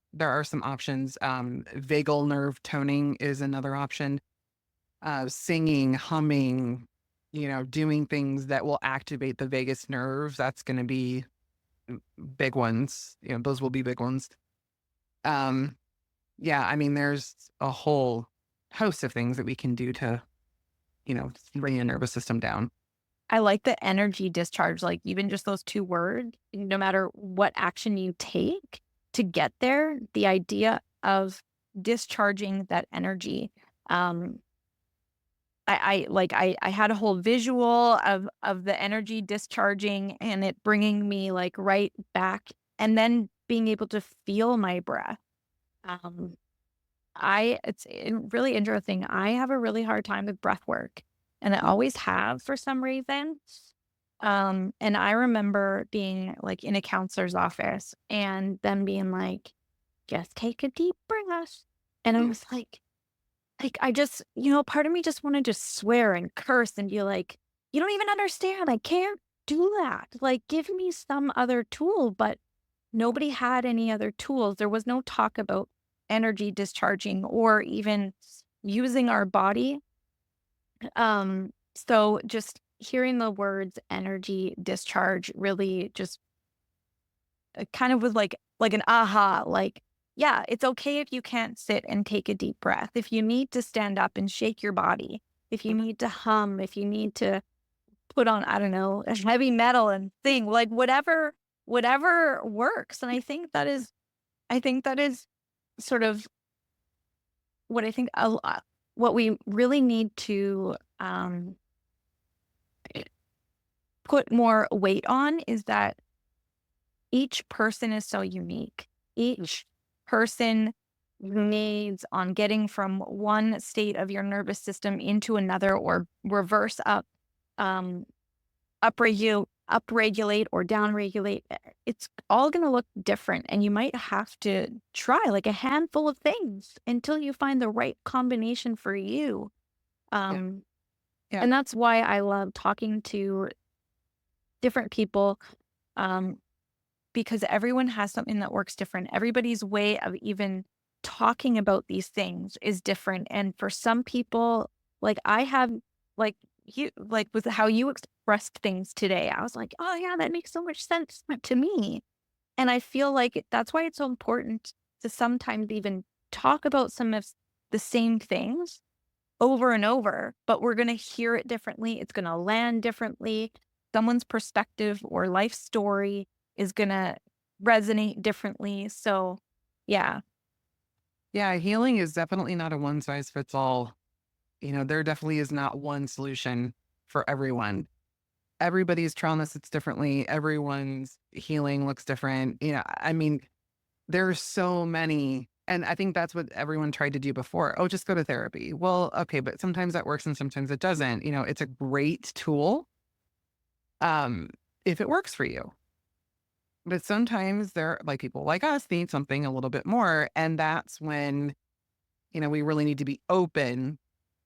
Speaker 2: some options. Vagal nerve toning is another option. Singing, humming, doing things that will activate the vagus nerve. That's going to be big ones. Those will be big ones. Um, yeah, I mean, there's a whole host of things that we can do to, bring your nervous system down.
Speaker 1: I like the energy discharge, like, even just those 2 words, no matter what action you take to get there, the idea of discharging that energy, um, I had a whole visual of the energy discharging and it bringing me, like, right back, and then being able to feel my breath. Um, really interesting. I have a really hard time with breath work, and I always have for some reason. And I remember being, like, in a counselor's office and them being like, "Just take a deep breath." And I was like, I just part of me just wanted to swear and curse and be like, "You don't even understand. I can't do that. Like, give me some other tool." But nobody had any other tools. There was no talk about energy discharging or even using our body. So just hearing the words energy discharge really just kind of was like an aha, like, yeah, it's okay if you can't sit and take a deep breath. If you need to stand up and shake your body, if you need to hum, if you need to put on, I don't know, heavy metal and sing, like whatever works. And I think that is sort of what I think a lot what we really need to put more weight on is that each person is so unique. Each person needs on getting from one state of your nervous system into another or reverse um, upregulate or downregulate. It's all going to look different, and you might have to try like a handful of things until you find the right combination for you.
Speaker 2: Yeah.
Speaker 1: Um,
Speaker 2: Yeah.
Speaker 1: and that's why I love talking to different people. Um, because everyone has something that works different. Everybody's way of even talking about these things is different. And for some people, like I have, like like with how you expressed things today, I was like, oh yeah, that makes so much sense to me. And I feel like that's why it's so important to sometimes even talk about some of the same things over and over, but we're going to hear it differently. It's going to land differently. Someone's perspective or life story is going to resonate differently. So, yeah.
Speaker 2: Yeah. Healing is definitely not a one size fits all. There definitely is not one solution for everyone. Everybody's trauma sits differently. Everyone's healing looks different. I mean, there's so many. And I think that's what everyone tried to do before. Oh, just go to therapy. Well, okay, but sometimes that works and sometimes it doesn't. It's a great tool um, if it works for you. But sometimes there, like people like us, need something a little bit more. And that's when, we really need to be open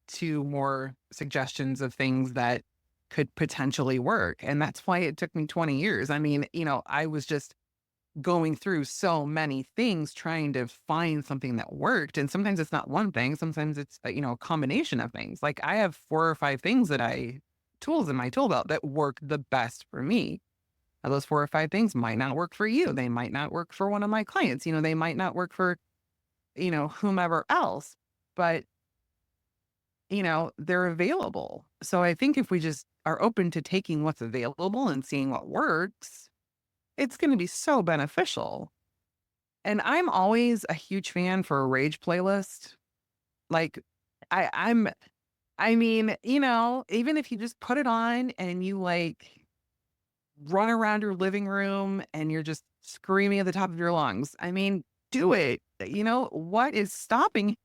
Speaker 2: to more suggestions of things that could potentially work. And that's why it took me 20 years. I mean, I was just going through so many things trying to find something that worked. And sometimes it's not one thing, sometimes it's, a combination of things. Like I have 4 or 5 things tools in my tool belt that work the best for me. Now, those 4 or 5 things might not work for you. They might not work for one of my clients. They might not work for, whomever else. But they're available. So I think if we just are open to taking what's available and seeing what works, it's going to be so beneficial. And I'm always a huge fan for a rage playlist. Like I I'm I mean, even if you just put it on and you like run around your living room and you're just screaming at the top of your lungs. I mean, do it. What is stopping?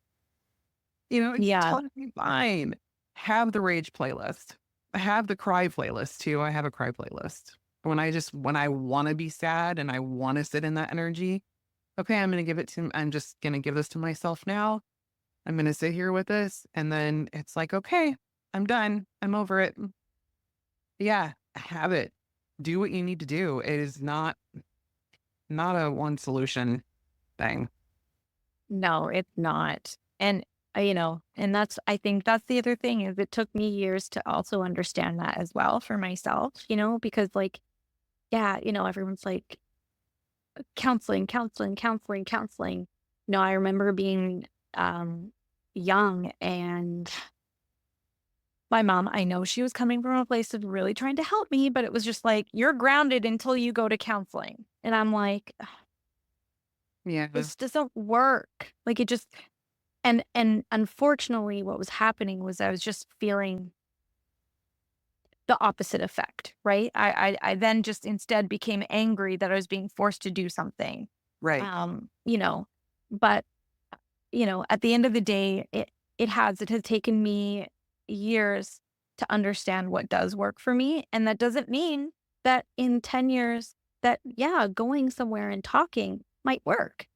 Speaker 2: It's
Speaker 1: Yeah.
Speaker 2: totally fine. Have the rage playlist. Have the cry playlist too. I have a cry playlist. when I want to be sad and I want to sit in that energy, okay, I'm just going to give this to myself now. I'm going to sit here with this. And then it's like, okay, I'm done. I'm over it. Yeah, have it. Do what you need to do. It is not a one solution thing.
Speaker 1: No, it's not. And, and that's I think that's the other thing is it took me years to also understand that as well for myself, because like, yeah, everyone's like counseling, counseling, counseling, counseling. No, I remember being young and my mom, I know she was coming from a place of really trying to help me, but it was just like, you're grounded until you go to counseling. And I'm like,
Speaker 2: Yeah.
Speaker 1: this doesn't work. Like it just and unfortunately what was happening was I was just feeling the opposite effect, right? I then just instead became angry that I was being forced to do something.
Speaker 2: Right.
Speaker 1: Um, you know, but at the end of the day, it has taken me years to understand what does work for me. And that doesn't mean that in 10 years that, yeah, going somewhere and talking might work.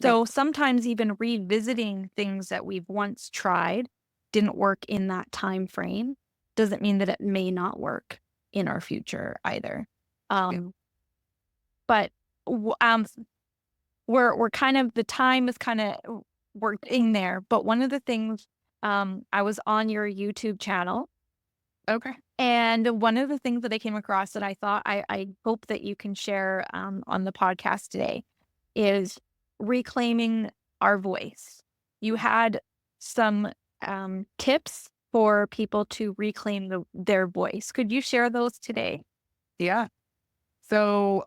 Speaker 2: Nope.
Speaker 1: So sometimes even revisiting things that we've once tried didn't work in that time frame doesn't mean that it may not work in our future either.
Speaker 2: Yeah.
Speaker 1: Um, but w- um, we're kind of the time is kind of we're getting there. But one of the things I was on your YouTube channel,
Speaker 2: Okay.
Speaker 1: and one of the things that I came across that I thought I hope that you can share on the podcast today is reclaiming our voice. You had some tips for people to reclaim their voice. Could you share those today?
Speaker 2: Yeah. So,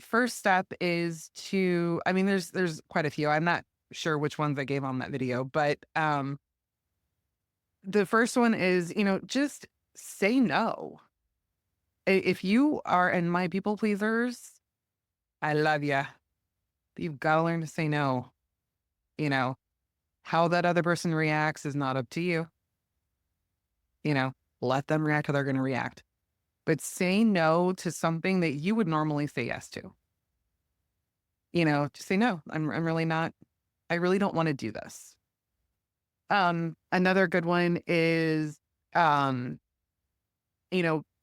Speaker 2: first step is I mean, there's quite a few. I'm not sure which ones I gave on that video, but the first one is, just say no. If you are, and my people pleasers, I love you. You've got to learn to say no. You know, how that other person reacts is not up to you. You know, let them react how they're going to react. But say no to something that you would normally say yes to. Just say no. I'm really not. I really don't want to do this. Another good one is, um,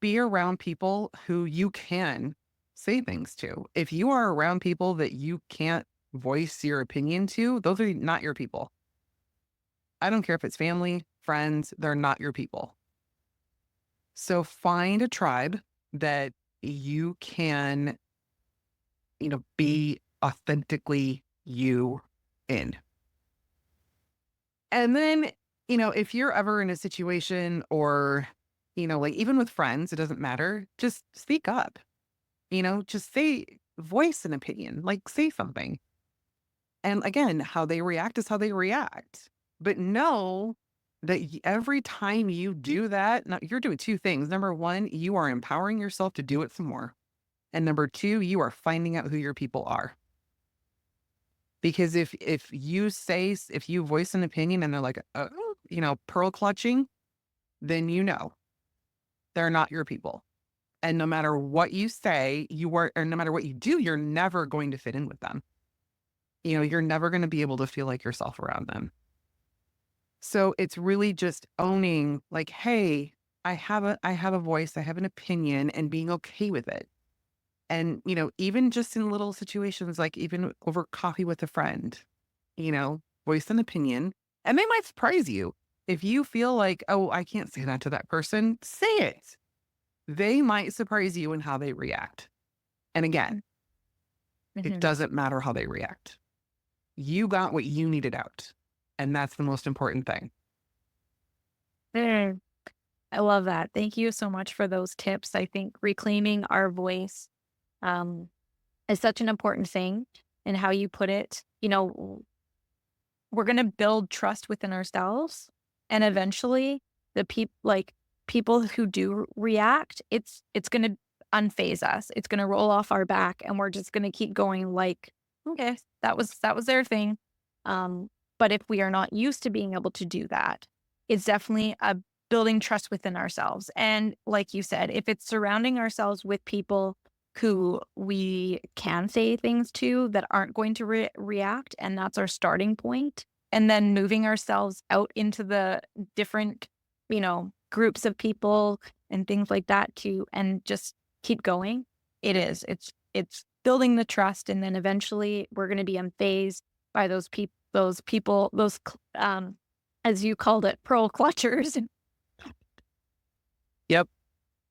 Speaker 2: be around people who you can say things to. If you are around people that you can't voice your opinion to, those are not your people. I don't care if it's family, friends, they're not your people. So find a tribe that you can, be authentically you in. And then, if you're ever in a situation or, like even with friends, it doesn't matter, just speak up, just voice an opinion, like say something. And again, how they react is how they react. But know that every time you do that, now you're doing two things. Number one, you are empowering yourself to do it some more. And number two, you are finding out who your people are. Because if you voice an opinion and they're like, oh, pearl clutching, then they're not your people. And no matter what you say, or no matter what you do, you're never going to fit in with them. You're never going to be able to feel like yourself around them. So it's really just owning like, hey, I have a voice, I have an opinion, and being okay with it. And, even just in little situations, like even over coffee with a friend, voice an opinion, and they might surprise you. If you feel like, oh, I can't say that to that person, say it. They might surprise you in how they react. And again, it
Speaker 1: Mhm.
Speaker 2: doesn't matter how they react. You got what you needed out. And that's the most important thing.
Speaker 1: Mm, I love that. Thank you so much for those tips. I think reclaiming our voice um, is such an important thing. And how you put it, we're going to build trust within ourselves. And eventually, people who do react, it's going to unphase us. It's going to roll off our back, and we're just going to keep going. Like, okay, that was their thing. Um, but if we are not used to being able to do that, it's definitely building trust within ourselves. And like you said, if it's surrounding ourselves with people who we can say things to that aren't going to react, and that's our starting point, and then moving ourselves out into the different, groups of people and things like that too, and just keep going. It's building the trust, and then eventually we're going to be unfazed by those people, as you called it, pearl clutchers.
Speaker 2: Yep.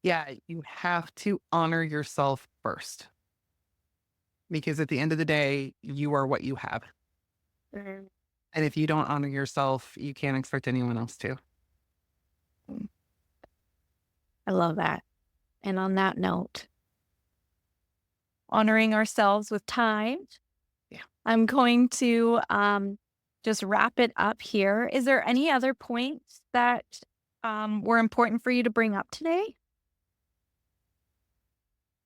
Speaker 2: Yeah, you have to honor yourself first because at the end of the day, you are what you have.
Speaker 1: Mhm.
Speaker 2: And if you don't honor yourself, you can't expect anyone else to.
Speaker 1: I love that. And on that note, honoring ourselves with time,
Speaker 2: Yeah.
Speaker 1: I'm going to just wrap it up here. Is there any other points that were important for you to bring up today?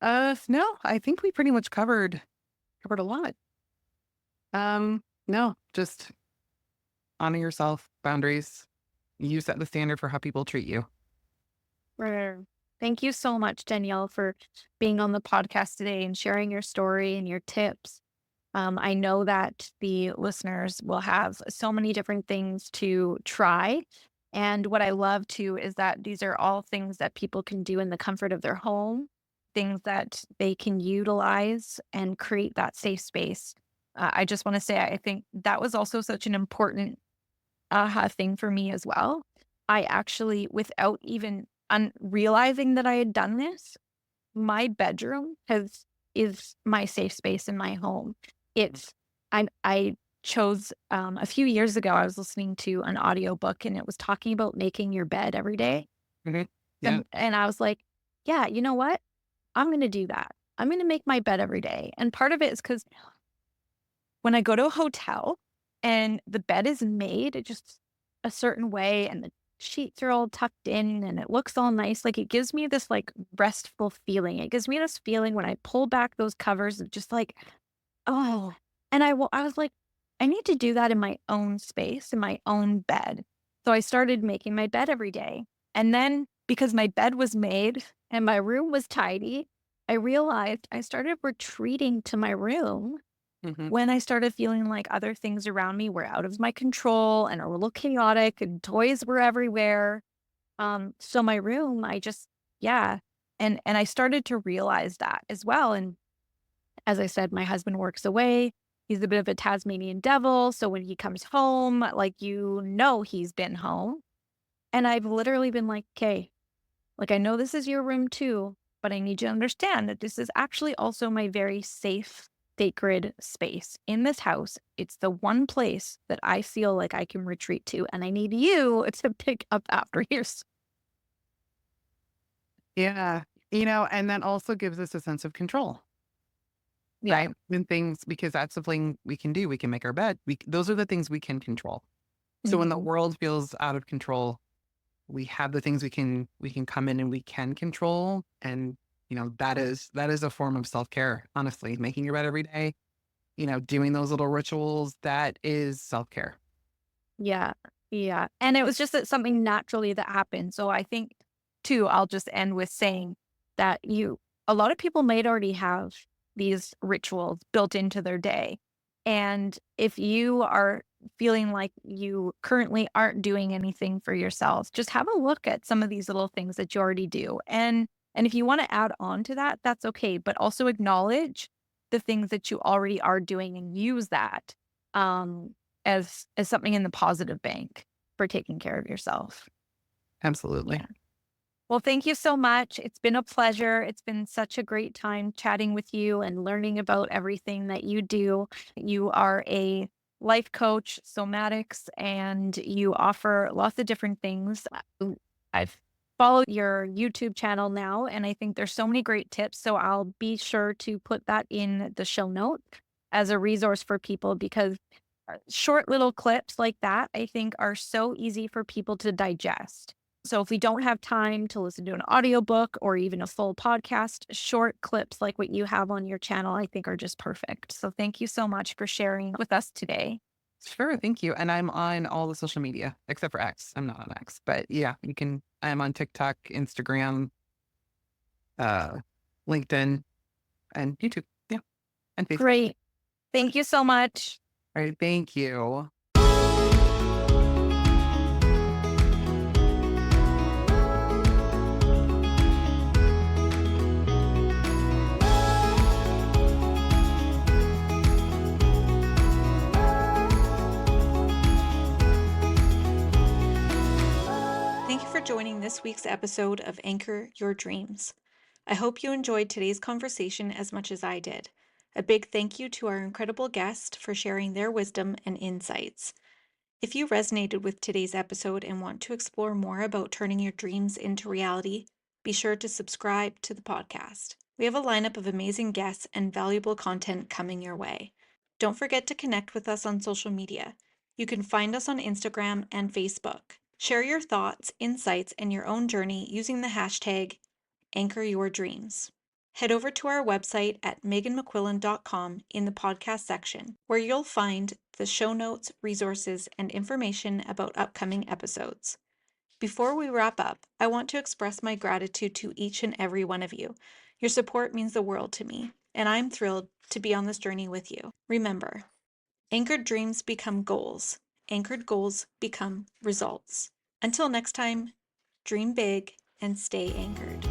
Speaker 2: No, I think we pretty much covered a lot. No, just honor yourself, boundaries. You set the standard for how people treat you.
Speaker 1: Sure. Thank you so much, Danielle, for being on the podcast today and sharing your story and your tips. I know that the listeners will have so many different things to try. And what I love too is that these are all things that people can do in the comfort of their home, things that they can utilize and create that safe space. I just want to say, I think that was also such an important aha thing for me as well. I actually, without even realizing that I had done this, my bedroom has is my safe space in my home. It's I chose a few years ago, I was listening to an audiobook and it was talking about making your bed every day.
Speaker 2: Mhm. Yeah.
Speaker 1: And I was like, yeah, you know what? I'm going to do that. I'm going to make my bed every day. And part of it is cuz when I go to a hotel and the bed is made just a certain way and the sheets are all tucked in and it looks all nice, like, it gives me this, like, restful feeling. It gives me this feeling when I pull back those covers of just like, "Oh," and I was like, "I need to do that in my own space, in my own bed." So I started making my bed every day, and then because my bed was made and my room was tidy, I realized I started retreating to my room
Speaker 2: Mhm.
Speaker 1: when I started feeling like other things around me were out of my control and a little chaotic and toys were everywhere. So my room, I just yeah. And I started to realize that as well. And as I said, my husband works away. He's a bit of a Tasmanian devil. So when he comes home, like he's been home. And I've literally been like, okay, like I know this is your room too, but I need you to understand that this is actually also my very safe, sacred space in this house. It's the one place that I feel like I can retreat to, and I need you to pick up after yours.
Speaker 2: Yeah. And that also gives us a sense of control,
Speaker 1: Yeah.
Speaker 2: right? When things because that's the thing we can do. We can make our bed. Those are the things we can control. So when the
Speaker 1: Mhm.
Speaker 2: world feels out of control, we have the things we can come in and we can control. And that is a form of self-care, honestly. Making your bed every day, doing those little rituals, that is self-care.
Speaker 1: Yeah. Yeah. And it was just that something naturally that happened. So I think, too, I'll just end with saying that a lot of people might already have these rituals built into their day. And if you are feeling like you currently aren't doing anything for yourself, just have a look at some of these little things that you already do. And if you want to add on to that, that's okay. But also acknowledge the things that you already are doing and use that. As something in the positive bank for taking care of yourself.
Speaker 2: Absolutely.
Speaker 1: Yeah. Well, thank you so much. It's been a pleasure. It's been such a great time chatting with you and learning about everything that you do. You are a life coach, somatics, and you offer lots of different things. I've followed your YouTube channel now, and I think there's so many great tips. So I'll be sure to put that in the show note as a resource for people because short little clips like that, I think, are so easy for people to digest. So if we don't have time to listen to an audiobook or even a full podcast, short clips like what you have on your channel, I think are just perfect. So thank you so much for sharing with us today.
Speaker 2: Sure, thank you. And I'm on all the social media except for X. I'm not on X, but yeah, you can. I am on TikTok, Instagram, uh, LinkedIn, and YouTube. Yeah, and Facebook.
Speaker 1: Great. Thank you so much.
Speaker 2: All right, thank you.
Speaker 3: Thank you for joining this week's episode of Anchor Your Dreams. I hope you enjoyed today's conversation as much as I did. A big thank you to our incredible guest for sharing their wisdom and insights. If you resonated with today's episode and want to explore more about turning your dreams into reality, be sure to subscribe to the podcast. We have a lineup of amazing guests and valuable content coming your way. Don't forget to connect with us on social media. You can find us on Instagram and Facebook. Share your thoughts, insights, and your own journey using the hashtag #AnchorYourDreams. Head over to our website at meganmcquillan.com in the podcast section, where you'll find the show notes, resources, and information about upcoming episodes. Before we wrap up, I want to express my gratitude to each and every one of you. Your support means the world to me, and I'm thrilled to be on this journey with you. Remember, anchored dreams become goals, anchored goals become results. Until next time, dream big and stay anchored.